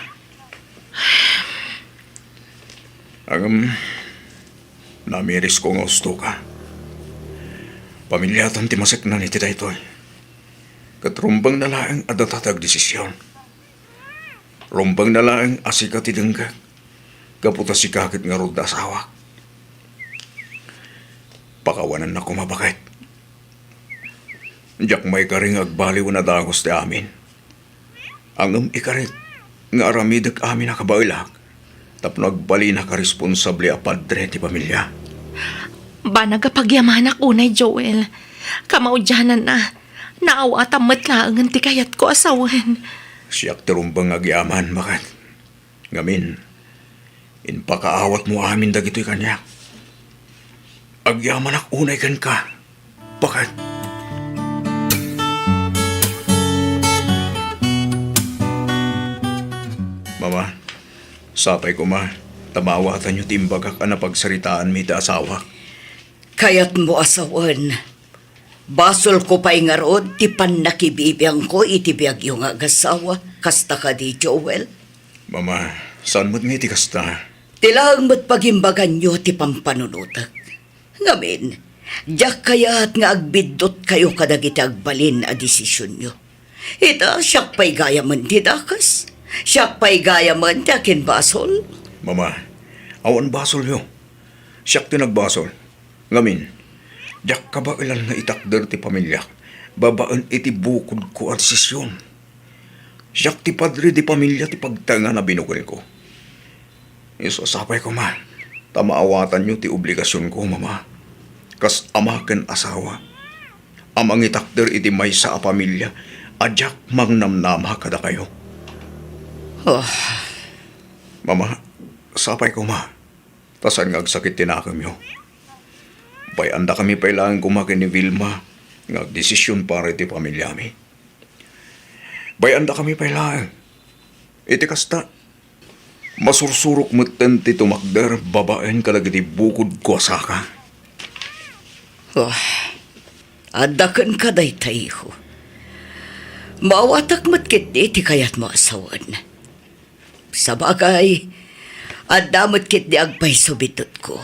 S6: Namiris ko nga gusto ka. Pamilyatan ti maseknan iti daytoy. Katrumbang na laeng adatatag desisyon. Rumbang na laeng asika ti denggag. Kaputa si kakit nga rod asawa. Pakawanan na kumabakit. Diyak may karing agbaliw na dagos ti amin. Angam ikarit nga aramidag amin na kabailak. Tapno agbali na karesponsable a padre ti pamilya.
S5: Ba nagapagyamanak unay, Joel. Kamaudyanan na. Naawatan matlaangan ti kayat ko asawan.
S6: Siyak tirumbang agyaman, bakit? Ngamin, inpakaawat mo amin dagito'y kanya. Agyaman ak unay kan ka. Bakit? Mama, sapay ko ma, tamawatan niyo timbagak na pagsaritaan mi ta asawa.
S7: Kayat mo asawan. Basol ko pa'y nga roon, ti pan nakibibiyang ko iti biyag yung agasawa. Kasta ka di, Joel.
S6: Mama, saan mo't nga iti kasta?
S7: Tilaang mo't pagimbagan nyo ti pampanunutak. Ngamin, diyak kaya't nga agbidot kayo kadagiti agbalin a desisyon nyo. Ita, siyak pa'y gaya man ti dakas. Siyak pa'y gaya man ti akin basol.
S6: Mama, awan basol yo. Siyak ti nagbasol. Ngamin, diyak ka ba ilan nga itakder ti pamilya? Babaan iti bukod ko at desisyon. Siyak ti padre di pamilya ti pagtanga na binukil ko. Isasapay ko ma, tamaawatan nyo ti obligasyon ko, mama. Kas ama ken asawa. Amang itakder iti may sa pamilya, adyak mangnamnama kada kayo.
S7: Oh,
S6: Mama, sapay ko ma. Tasan ngagsakit tinakam yo. Bayanda kami pailangan kumakin ni Vilma, ngagdesisyon para iti pamilya mi. Bayanda kami pailangan. Iti kasta, masursurok mutten ti tumakder, babaen kalagiti bukod ko asaka.
S7: oh. Adakan ka day tayo. Maawatak mo't kiti ti kayat mo asawan. Sa bagay, adamot kit di agpay subitot ko.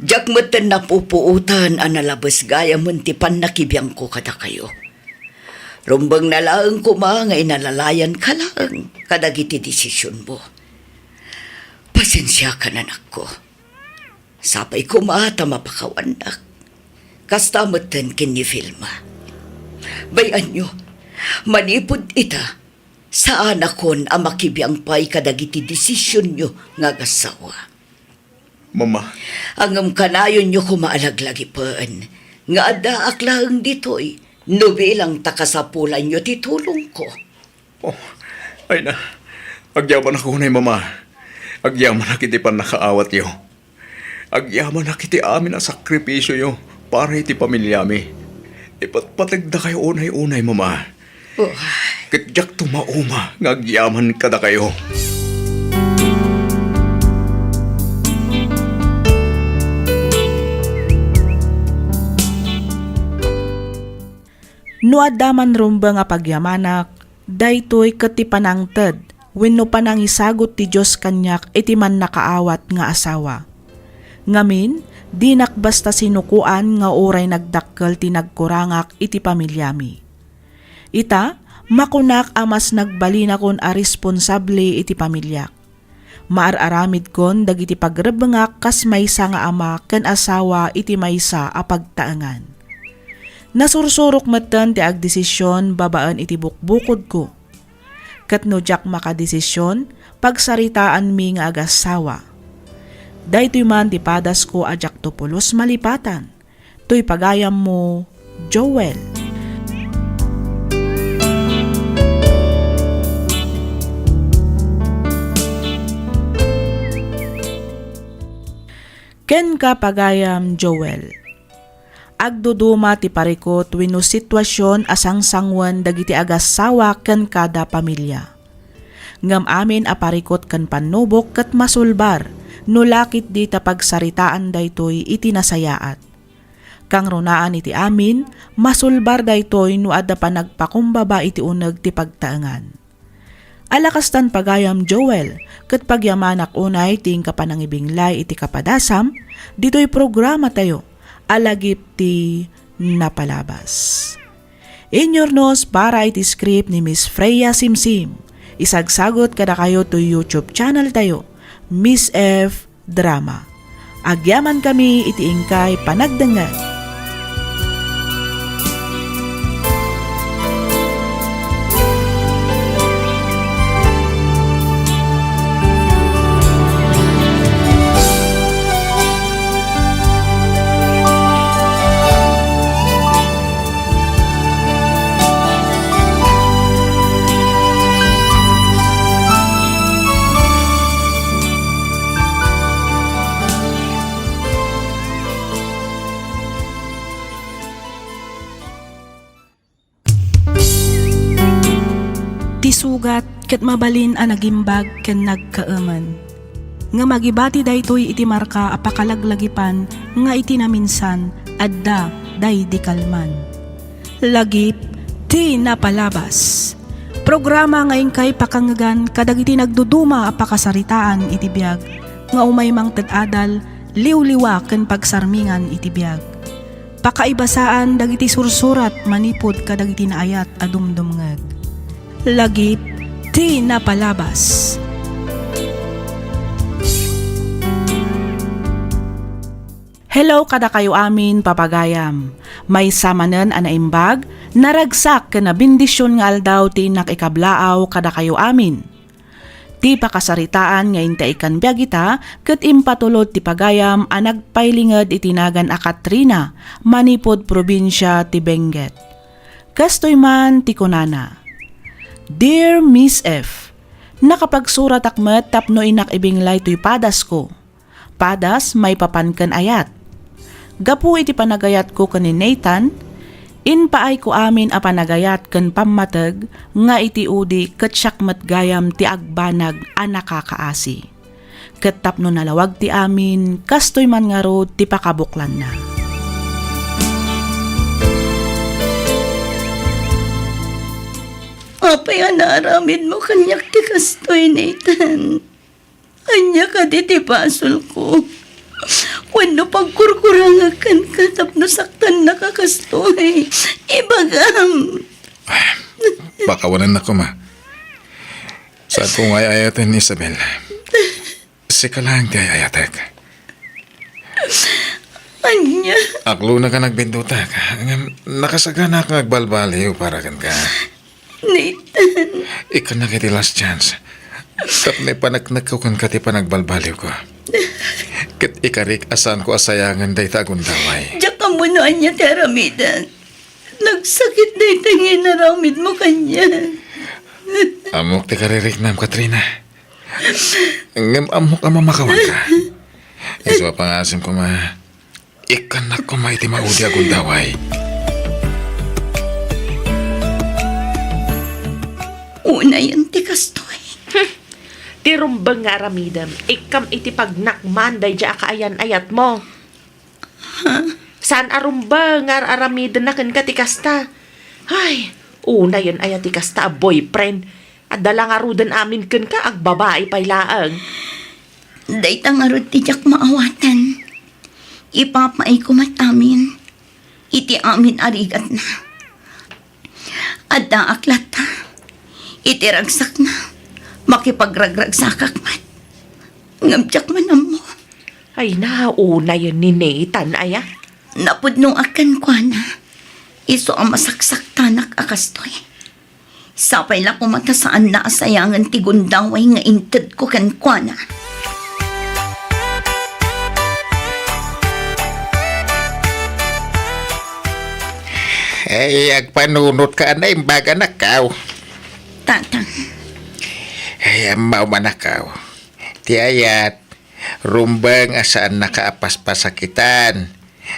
S7: Diyak mo't napupuutan ang nalabas gaya muntipan nakibiyang ko kada kayo. Rumbang nalaang ko nga inalalayan ka lang kadagiti desisyon mo. Pasensya ka na ko. Sapay ko mata mapakawanak. Kasta mo'ten kini Vilma. Bayan nyo, manipod ita sa anak kon ang makibiyang pay kadagiti desisyon nyo nga gasawa.
S6: Mama,
S7: Angam kanayon nyo kumaalaglag ipaan, nga adaak lang dito'y nobelang takasapulan nyo titulong ko.
S6: oh, ay na, agyaman ako na mama. Agyaman na kiti pan nakaawat yo. Agyaman na kiti amin ang sakripisyo yo para iti pamilya mi. Ipatpatagda kayo unay-unay, mama.
S7: Oh,
S6: Kityak tumauma, ngagyaman kada kayo.
S1: No adaman rumba nga pagyamanak, daytoy kati panangted, wenno panang isagot ti Diyos kanyak iti man nakaawat nga asawa. Ngamin, di nakbasta sinukuan nga oray nagdakkel ti nagkurangak iti pamilyami. Ita, makunak amas nagbalina kon a responsable iti pamilyak. Maararamid kon dagiti pagrebengak kas maysa nga ama ken asawa iti maysa a pagtaengan. Nasursurok metten ti agdesisyon babaan iti bukbukod ko. Ket no jak makadesisyon, pagsaritaan mi nga agasawa. Daytoy man ti padas ko ajak to pulos malipatan. Toy pagayam mo, Joel. Ken ka pagayam, Joel. Agduduma ti parikot wenno sitwasyon asang sangwan dagiti agasawa ken kada pamilya. Ngam amin a parikot ken panubok ket masulbar no lakit di ta pagsaritaan daytoy iti nasayaat. Kang runaan iti amin masulbar daytoy no adda pa nagpakumbaba iti uneg ti pagtaengan. Alakastan pagayam Joel, ket pagyamanak unay ting kapanangibinglay iti kapadasam, dito'y programa tayo, alagip ti napalabas. Inyornos para iti script ni Miss Freya Simsim, isagsagot kada kayo to YouTube channel tayo, Miss F. Drama. Agyaman kami iti ingkay panagdangan. Sugat ket mabalin a nagimbag ken nagkaeman. Nga magibati daytoy iti marka apakalaglagipan nga iti naminsan adda day di kalman. Lagip ti napalabas. Programa ngayon kay pakangagan kadagiti nagduduma a pakasaritaan iti biag nga umay mang tad-adal liwliwa ken pagsarmingan iti biag. Pakaibasaan dagiti sursurat manipod kadagiti naayat a dumdumngeg. Lagip ti napalabas. Hello kada kayo amin papagayam. May samanen anaimbag, naragsak ken na bendisyon nga aldaw ti nakikablaaw kada kayo amin. Ti pakasaritaan nga inta ikan biagita ket impatulod ti pagayam a nagpailinged itinagan a Katrina, manipod probinsya ti Benguet. Kastoy man ti kunana. Dear Miss F, nakapagsurat akmet tapno inak ibinglay to'y padas ko. Padas may papanken ayat. Gapu iti panagayat ko ken ni Nathan, inpaay ko amin a panagayat ken pammateg nga iti udi ket syakmet gayam ti agbanag a nakakaasi. Ket tapno nalawag ti amin, kastoy man nga rod ti pakabuklan na.
S3: Apay anaramid mo kanyak ti kastoy, Nathan. Anya ka di ti pasol ko. Wano pagkurkurangakan ka tapno saktan na kakastoy. Ibagam.
S8: Baka wanan ako, ma. Saan ko nga ayayatin ni Isabel? Sika lang di ayayatek.
S3: Anya.
S8: Aklo na ka nagbindutak. Nakasaga na ka agbalbaliw para kan ka.
S3: Nathan.
S8: Ika na kiti last chance. Tapos panagnak ko kan kati panagbalbaliw ko. Kat ikarik asan ko asayangan day tagundaway.
S3: Diyak ka mo na anya ti aramidan. Nagsakit na itang inaramid mo kanya.
S8: Amok ti karirik nam, Katrina. Ngam amok ama makawag ka. Iso pangasim ko ma. Ikanak ko ma iti maudi agundaway.
S3: Una yan ti kastoy.
S5: Ti rumbeng nga aramidem, ikam iti pagnakman day dya akaayan ayat mo. Saan arumbeng nga aramidem na ken ka ti kasta? Ay, una yun ayat ti kasta a boyfriend. At dala nga rudan amin ken ka ag babae pay laang.
S3: Day tangarod ti jak maawatan. Ipapay ko matamin. Iti amin arigat na. Adda aklat ta. Iti ragsak na. Makipagragragsakak man. Ngabjak man mo.
S5: Ay nauna yun ni Nathan aya.
S3: Napudno akan kwa na. Iso ang masaksak tanak akastoy. Sapay lang kumata saan na asayangan ti gundaway nga inted ko kan kwa na.
S9: Ay, agpanunot ka na imbaga na kaw.
S3: Tatang,
S9: Ay, amaw manakaw. Ti ayat, rumbang asaan nakaapas-pasakitan.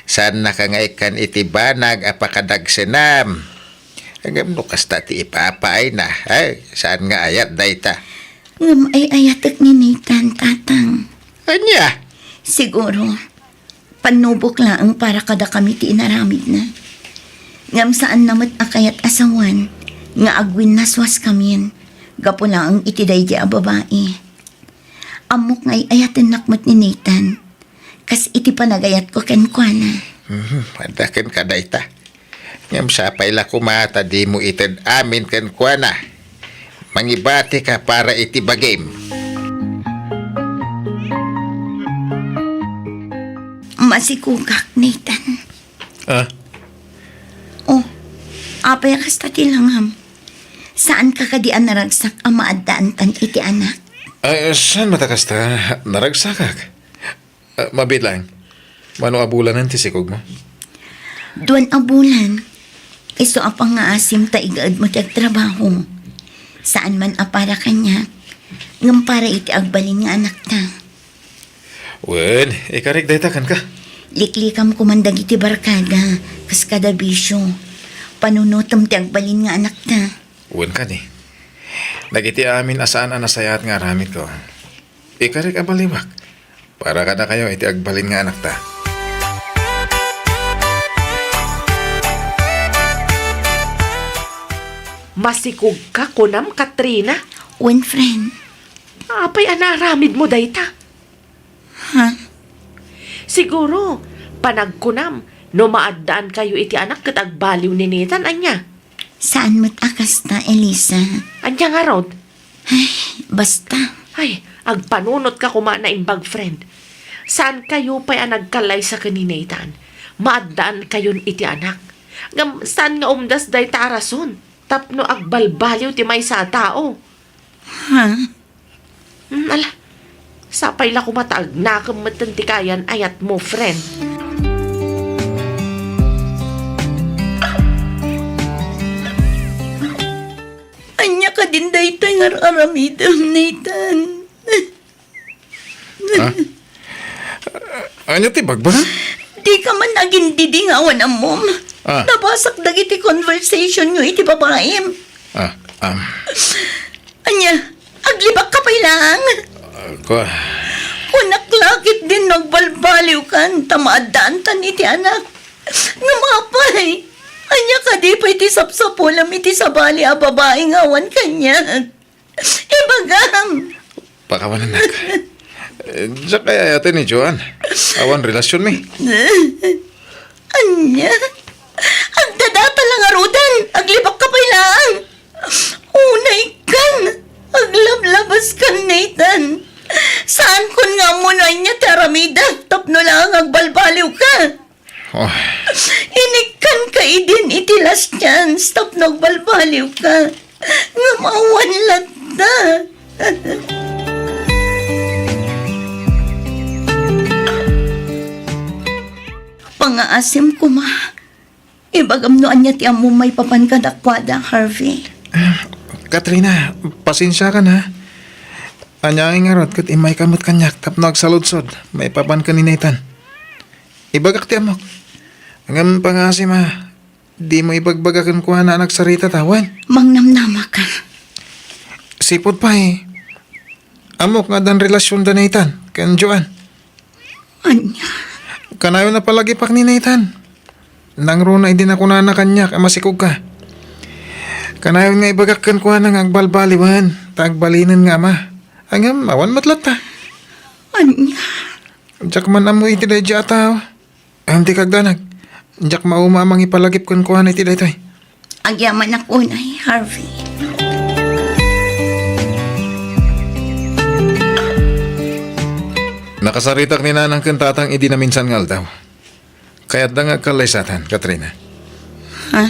S9: Saan nakangaikan iti banag apakadagsenam. Hanggang nukas ta ti ipapaay na. Ay, saan nga ayat dayta?
S3: ngam ay ayatak ni Nathan, tatang.
S9: Anya?
S3: Siguro, panubok lang para kada kami ti inaramid na. Ngam saan namat akayat asawan, nga agwin naswas kamin, gapo lang ang itiday di a babae. Amok ngay ayatin nakmat ni Nathan, kas iti panagayat ko ken kuana.
S9: Padakin ka dayta. Ngam sapay la kumata di mo ited amin kan kuana. Mangibati ka para iti bagim.
S3: Masikugak, Nathan.
S8: Ah,
S3: Oh, apay kasta tilangam. Saan ka kadian naragsak ang maadaan tan iti anak?
S8: ay, saan matakas ta? Naragsakak. Mabit lang. Mano abulanan ti sikog mo?
S3: Duwan abulan. Iso apang nga asim ta igaad mo tiyag trabaho. Saan man apara kanya. Ngam para iti agbalin nga anak ta.
S8: Wen, ikarik dayta kan ka.
S3: Liklikam kumandag iti barkada. Kas kada bisyo. Panunutom ti agbalin nga anak ta.
S8: Wen ka ni. Nagiti amin asaan anasayat nga ramit ko. Ikarik abaliwak. Para ka na kayo iti agbalin nga anak ta.
S5: Masikog ka kunam, Katrina.
S3: One friend.
S5: Apay anaramid mo dayta.
S3: Ha?
S5: Siguro, panagkunam, no maaddaan kayo iti anak kat agbaliw ni Nathan, anya.
S3: Saan mo't akas na, Elisa?
S5: Anya nga rod.
S3: Basta.
S5: Ay, agpanunot ka kuma na imbag friend. Saan kayo pa'y nagkalay sa kaninaitan? Maaddaan kayon iti anak. Ngam, saan nga umdas day tarason? Tapno agbalbaliw ti may sa tao.
S3: Ha?
S5: Ala, sapay la kumataag na kamatantikayan ayat mo, friend.
S3: Anya ka din dayto nga aramidam, Nathan.
S8: Ha? Anya ti bagba?
S3: Di ka man naging didingawan ang mom.
S8: Ah.
S3: Nabasak dagiti conversation nyo iti babaem. Anya, aglibak ka pa lang.
S8: Ko,
S3: Unaklakit din nagbalbaliw kan, tamaadaan tan iti anak. Ngamapay, anya ka di pa iti sapsapulam iti sabali a babaeng awan kanya. Ibagam.
S8: pakawanan nak. Diyan kaya yata ni Joan. Awan relasyon mi.
S3: Anya, agdadata lang arudan, aglibak ka pa lang. Unay kan, aglablabas kan, Nathan. Saan kun nga mo na niya taramida, tapno lang agbalbaliw ka.
S8: Oh,
S3: Inikan ka idin iti last chance, tapno agbalbaliw ka. Nga maawan lagda. Pangaasim ko ma. Ibagam noan niya ti amo may papankadakwada, Harvey.
S8: Katrina, pasensya ka na. Anyang nga rod, kat imay kamot kanyak, tapno agsaludsod. May papan ka ni Nathan. Ibagak ti amok. Hanggang pangasim ha. Di mo ibagbagakan ko na anak sarita tawan.
S3: Mangnamnama ka.
S8: Sipot pa eh. Amok nga dan relasyon da Nathan, kan Joan.
S3: Anya,
S8: Kanayo na palagi pak ni Nathan. Nang runa hindi na kuna na kanyak, masikog ka. Kanayo nga ibagakkan ko na agbalbaliwan, tagbalinan nga ma. Hanggang awan matlata.
S3: anya.
S8: Diyak man amo iti day jata. Hindi kagdanag. Diyak mauma amang ipalagip kun kuhan iti day toy.
S3: Agyaman ako na, Harvey.
S8: Nakasaritak ni nanang kantatang idi na minsan ngal daw. Kaya't da nga kalaysatan, Katrina.
S3: Ha?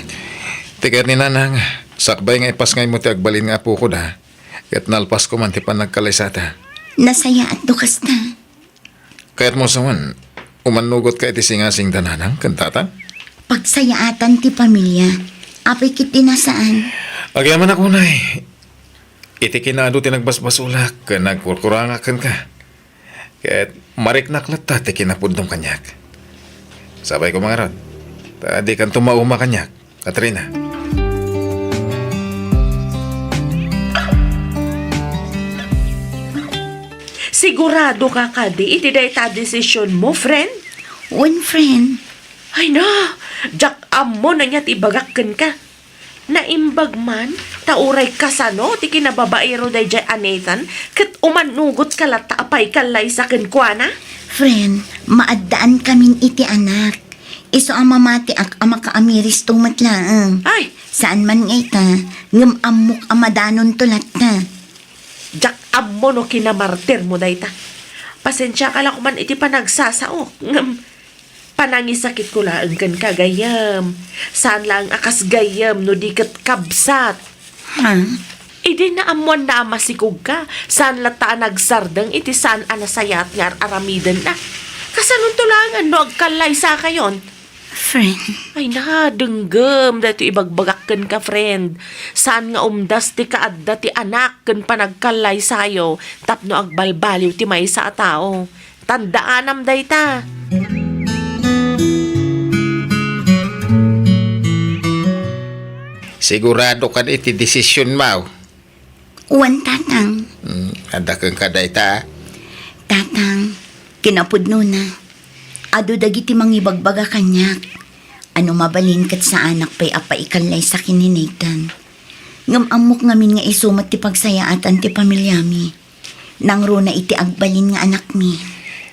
S8: Tikat ni nanang, sakbay nga ipas ngay mo ti agbalin nga po ko da. Kaya't nalpas ko man ti pan nagkalaysata.
S3: Nasaya at dukas na.
S8: Kaya't mo saman, umanugot ka iti singasing dananang kantatang.
S3: Pagsayaatan ti pamilya, apay kiti nasaan.
S8: Agyaman ako na eh. Iti kinado ti nagbasbasulak, ka nagkurkurangakan ka. Kaya't mariknaklat ta ti kinapudong kanyak. Sabay ko mga rod. Tadi kan tumauma kanyak, Katrina.
S5: Sigurado ka kadi, iti day ta desisyon mo, friend?
S3: One friend,
S5: Ay na, jak amo na niya't ibagakkan ka. Naimbag man, tauray kasano, ti kinababaero day jay Nathan, kat umanugot ka lata apay kalay sa kenkwana?
S3: friend, maadaan kaming iti anak. Iso ang mamati ak ama kaamiris tumatlaang.
S5: Ay,
S3: Saan man ngay ta, ngam amok amadanon tulat na.
S5: jak amo no kinamartir mo day ta. Pasensya ka lang man iti panagsasao. Panangisakit ko lang kan kagayam. Saan lang akas gayam no di kat kabsat.
S3: Ha?
S5: Idi na amuan na masikog ka. Saan lata nagsardang iti saan anasayat nga aramidan na. Kasanong tulangan no agkalay sa kayon.
S3: Friend,
S5: Ay na, denggem dito ibagbagakkan ka, friend. Saan nga umdas ti kaadda ti anak ken panagkalay sayo, tapno agbalbaliw ti may sa tao. Tandaanam dayta.
S9: Sigurado ka iti desisyon mo.
S3: uwan tatang.
S9: Ada kang kadayta.
S3: Tatang, kinapudno na. Ado dagiti mangibagbaga kanyak. Ano mabalin kat sa anak pa'y apa ikalay sa kininigdan. Ngam amok ngamin nga isumat ti pagsayaatan ti pamilyami. Nang ro na iti agbalin nga anak mi.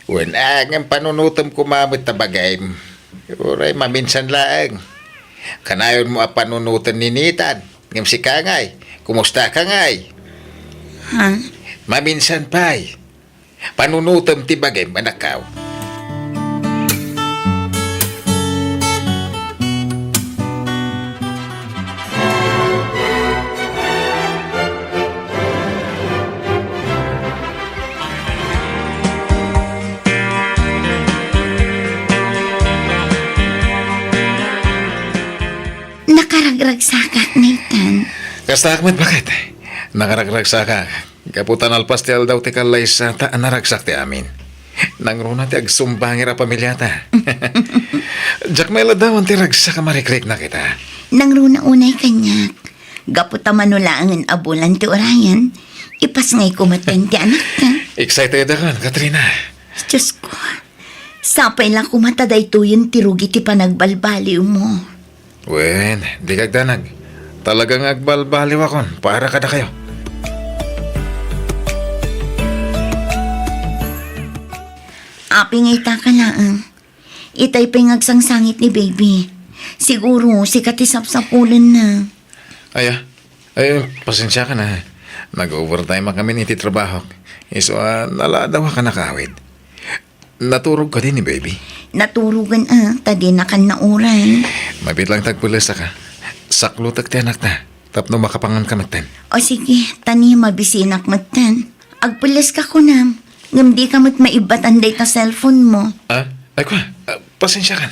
S9: Wala ang panunutom kumamot na bagay. Uray, maminsan lang. Kanayon mo ang panunutan ni Nitan. Ngam si Kangay. Kumusta Kangay?
S3: Ha?
S9: Maminsan pa'y. Panunutom ti bagay manakaw.
S3: Nakaragragsakak, Nathan.
S8: Kasta akmet bakit? Nakaragragsa ka. Kaputan alpas ti aldaw ti kalay sa taan naragsak ti amin. Nang runa ti agsumbangir a pamilyata. Jak may ladawan ti ragsak ka marikrik na kita.
S3: Nang runa unay kanyak. Gaputa manulaangan abulan ti orayan. Ipas ngay kumaten ti anak ka.
S8: Excited ako, Katrina.
S3: Diyos ko. Sapay lang kumataday tuyon ti rugi ti panagbalbaliw mo.
S8: Wen, di kagdanag. Talagang agbalbaliw akon para kada kayo.
S3: Aping ita ka lang. Itay pingagsang-sangit ni baby. Siguro si katisap-sapulan na.
S8: Ay, pasensya ka na. Nag-overtime kami ni trabaho. So, naladawa ka nakawid. Naturog ka din ni baby.
S3: Naturugan tadi na kan nauran.
S8: Mabit lang tagpulis ka. Saklutak ti anak na. Tapno makapangan ka matan.
S3: O sige, tani mabisinak matan. Agpulis ka ko na. Ngam di ka mat maibatan day ta cellphone mo.
S8: Ay ko, pasensya ka.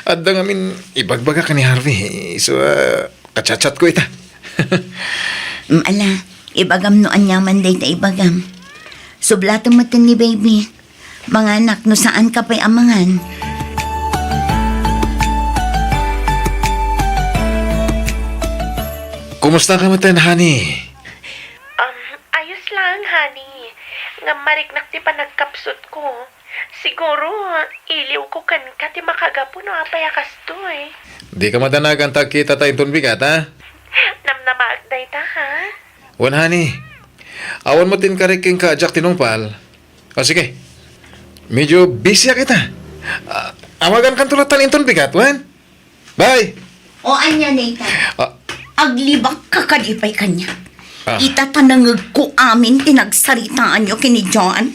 S8: At da ngamin, ibagbaga ka ni Harvey. So, kachat-chat ko ita.
S3: Ala, ibagam no anyaman day ta ibagam. Sublatang matan ni baby. Mga anak, no saan ka pa'y amangan?
S8: Kumusta ka matan, honey?
S5: Ayos lang, honey. Nga mariknak ti panagkapsot ko. Siguro, iliw ko kan ka ti makagapo no apayakas to eh.
S8: Di ka madanagan tagkita tayong tunbigat, ha?
S5: Namnamaagday ta, ha?
S8: Wan, honey. Awan mo tin kariking ka, Jack Tinungpal. O sige, medyo busy kita. Amagan kan tulad talin tunbigat, wan? Bye!
S3: O anya, Nathan. Aglibak ka kadipay kanya.
S8: Ah.
S3: Itatanangag ko amin tinagsaritaan nyo kini John.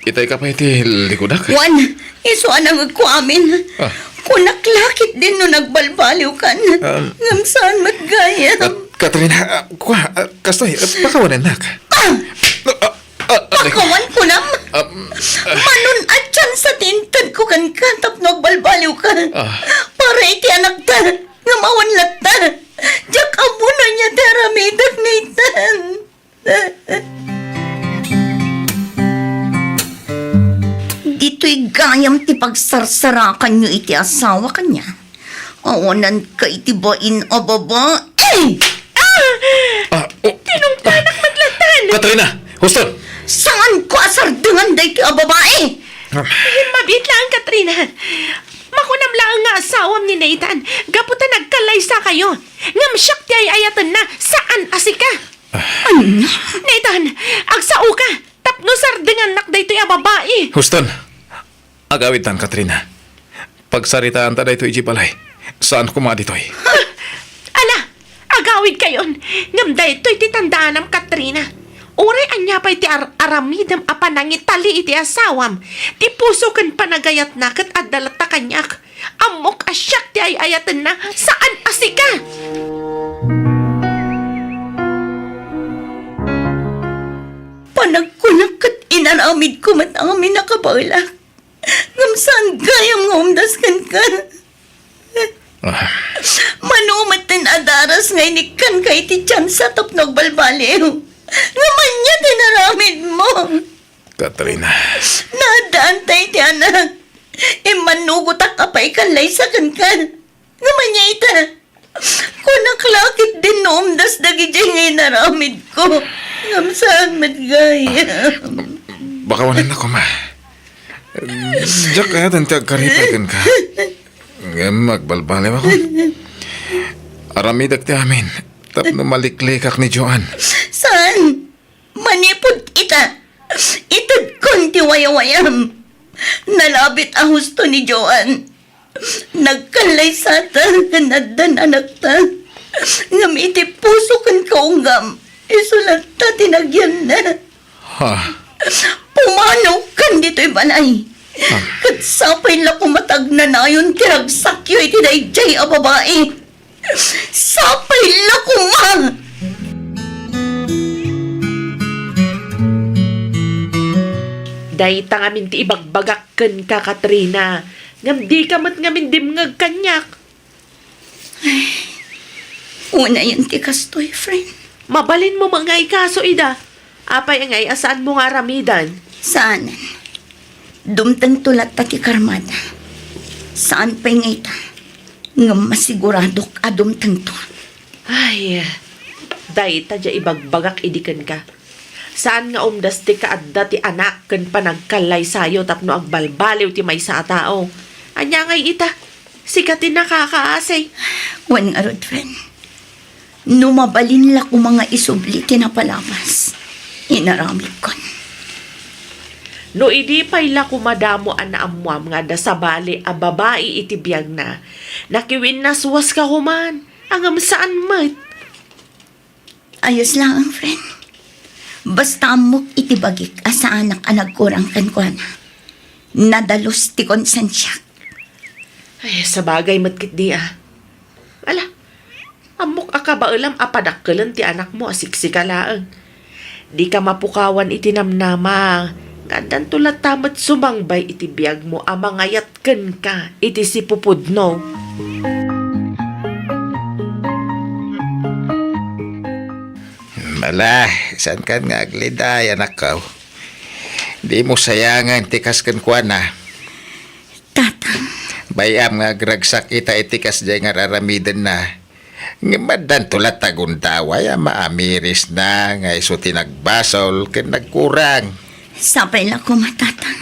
S8: Itay ka pa iti likudak.
S3: Juan, iso anangag ko amin.
S8: Ah.
S3: Kunaklakit din no nagbalbaliw kan. Ngam saan matgaya.
S8: Katrina, kastoy, pakawanan nak.
S3: Pakawan ko na. Manon at yan sa tintan ko kan katap nagbalbaliw ka. Para iti anak ta. Ngamawan lata. Diyak amo na niya teramidak Nathan. Dito'y gayam ti pagsarsarakan nyo iti asawa kanya. Awanan ka iti bain o babae.
S5: Tinungpanak maglatan!
S8: Katrina, Houston!
S3: Saan ko asardangan day ti a babae?
S5: Mabit lang, Katrina. Makunam lang nga asawam ni Nathan. Gaputa nagkalaysa kayo. Ngam siyak ti ay ayatan na. Saan asika? Nathan, agsao ka. Tapno sardengan nak dayto ya babae.
S8: Houston, agawid tan, Katrina. Pagsaritaan ta dayto iji balay. Saan kuma ditoy?
S5: Ala, agawid kayon. Ngam daytoy ti tandaanam, Katrina. Uri anya pa iti aramidam apanangit tali iti asawam. Ti puso kan panagayat na kat adalata kanyak. Amok asyak ti ay ayatan na. Saan asika?
S3: Panagkunak kat inaramid ko mat ang amin nakabalak. Ngam saan gayam nga umdaskan ka. Manumatan adaras ngay ni kan kay ti tiyan sa tapnog balbaliw. Ngaman niya tinaramid mo.
S8: Katrina.
S3: Nadantay ti anak. Manugot ak apay kalay sa kankan. Ngaman niya ita. Kunaklakit din noomdas dagi dyan ngay naramid ko. Ngam saan matgaya.
S8: Baka wanan ako, ma. Diyak kaya tantag karipagan ka. Ngam magbalbaliw ako. Aramidak ti amin. Tapno maliklikak ni Joan.
S3: Saan? Manipod ita. Itad konti wayawayam. Nalabit ang husto ni Joan. Nagkalay sa ta, kanadan anak ta. Ngamiti puso kan kaunggam. Isulat ta tinagyan na.
S8: Ha?
S3: Pumanaw kan dito'y balay. Kat sapay la kumatag na nayon kiragsakyo iti dayjay a babae. Sapay la kuma.
S4: Day ta ngamin ti ibagbagakken ka, Katrina. Ngam di ka mat ngamin dimngag kanyak.
S3: Una yun ti kastoy, friend.
S4: Mabalin mo mga ikaso, Ida. Apay angay, asaan mo nga ramidan?
S3: Saan? Dumtang tulat ta ti karmada. Saan pa ngay ta? Nga masiguradok adumtang to.
S4: Ay, day ta dya ibagbagak idikan ka. Saan nga umdas ti kaadda ti anak ken panagkalay sayo tapno agbalbaliw ti may sa tao. Anya ngay ita, sikatin nakakaasay.
S3: Wan nga rod, friend. Numabalin la ko mga isubli tinapalamas. Inaramid kon.
S4: No idi pay la kumadamo anaamuam nga da sa bali a babae itibiyag na. Nakiwin na suwas ka human. Angam saan mat?
S3: Ayos lang ang friend. Basta amok itibagik asa anak anag kurang kankwana. Nadalos ti konsensya.
S4: Ay, sa bagay matkit di ah. Ala, amok akabaulam apadakkelan ti anak mo asiksikalaan. Di ka mapukawan itinamnama. Gandan tulat tamat sumangbay itibiyag mo amangayat ken ka iti si pupudno.
S9: Mala, saan ka nga agliday, anak ko? Di mo sayangan, tikas kan kuha na.
S3: Tatang,
S9: Bayam nga agragsak ita itikas jay nga raramidan na. Ngamadan tulat tagundaway, maamiris na, nga iso tinagbasol, ken nagkurang.
S3: sapay la ko matatang.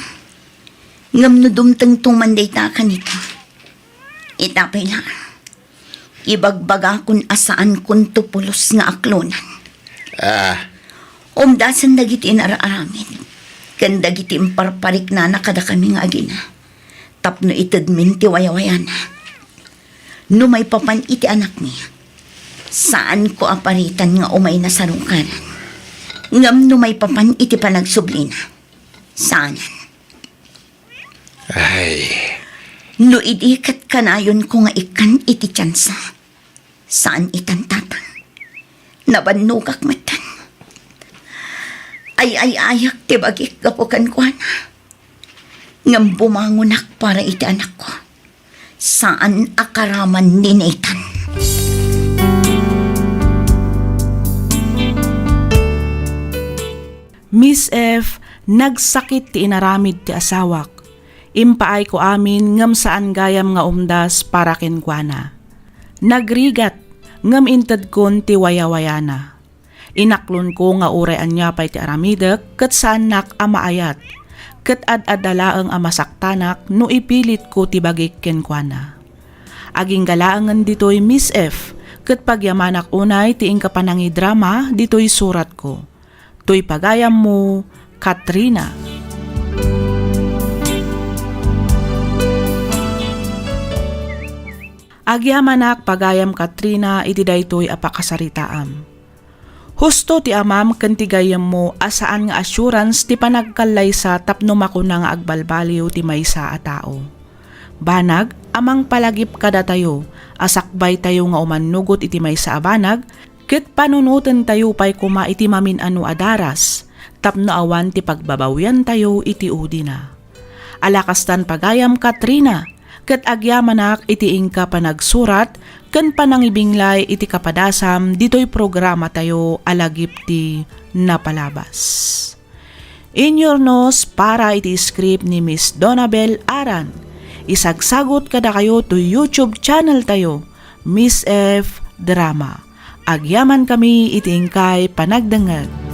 S3: Ngam no dumtang tumanday ta kanito. Itapay lang. Ibagbaga kun asaan kun tupulos nga aklonan.
S9: Ah,
S3: Umdasan dagiti inaraamin. Kan dagiti imparparik na nakada kami nga agina. Tapno itadmin ti wayawayan. No may papan iti anak niya. Saan ko aparitan nga umay na sarungkanan. Ngam no may papan iti panagsublina. Saanan.
S9: ay,
S3: No idikat kanayon ko nga ikan iti tsansa. Saan itan tatang? Nabanugak matan. Ay ayak ti bagik kapukan ko na. Ngam bumangunak para iti anak ko. Saan akaraman ni Nathan?
S1: Miss F, nagsakit ti inaramid ti asawak. Impaay ko amin ngam saan gayam nga umdas para kenkwana. Nagrigat ngam intad kon ti wayawayana. Inaklon ko nga urean niya pa'y ti aramidek kat sanak amaayat. Kat ad-adalaang amasaktanak no ipilit ko ti bagik kenkwana. Aging galaangan dito'y Miss F, kat pagyamanak unay ti ingkapanangi drama dito'y surat ko. To'y pagayam mo, Katrina. Agyamanak pagayam Katrina iti daytoy apakasaritaam. Husto ti amam ken ti gayam mo asaan nga assurance ti panagkallaysa tapno makuna nga agbalbaliw ti maysa a tao. Banag amang palagip kada tayo asakbay tayo nga umanugot iti maysa a banag ket panunuten tayo pay kuma iti mamin anu adaras tapno awan ti pagbabawyan tayo iti udina. Alakastan pagayam Katrina ket agyamanak iti ingka panagsurat ken panangibinglay iti kapadasam ditoy programa tayo alagip ti napalabas. Inyornos para iti script ni Miss Donabel Aran. Isagsagot kada kayo to YouTube channel tayo, Miss F Drama. Agyaman kami iti ingkay panagdangag.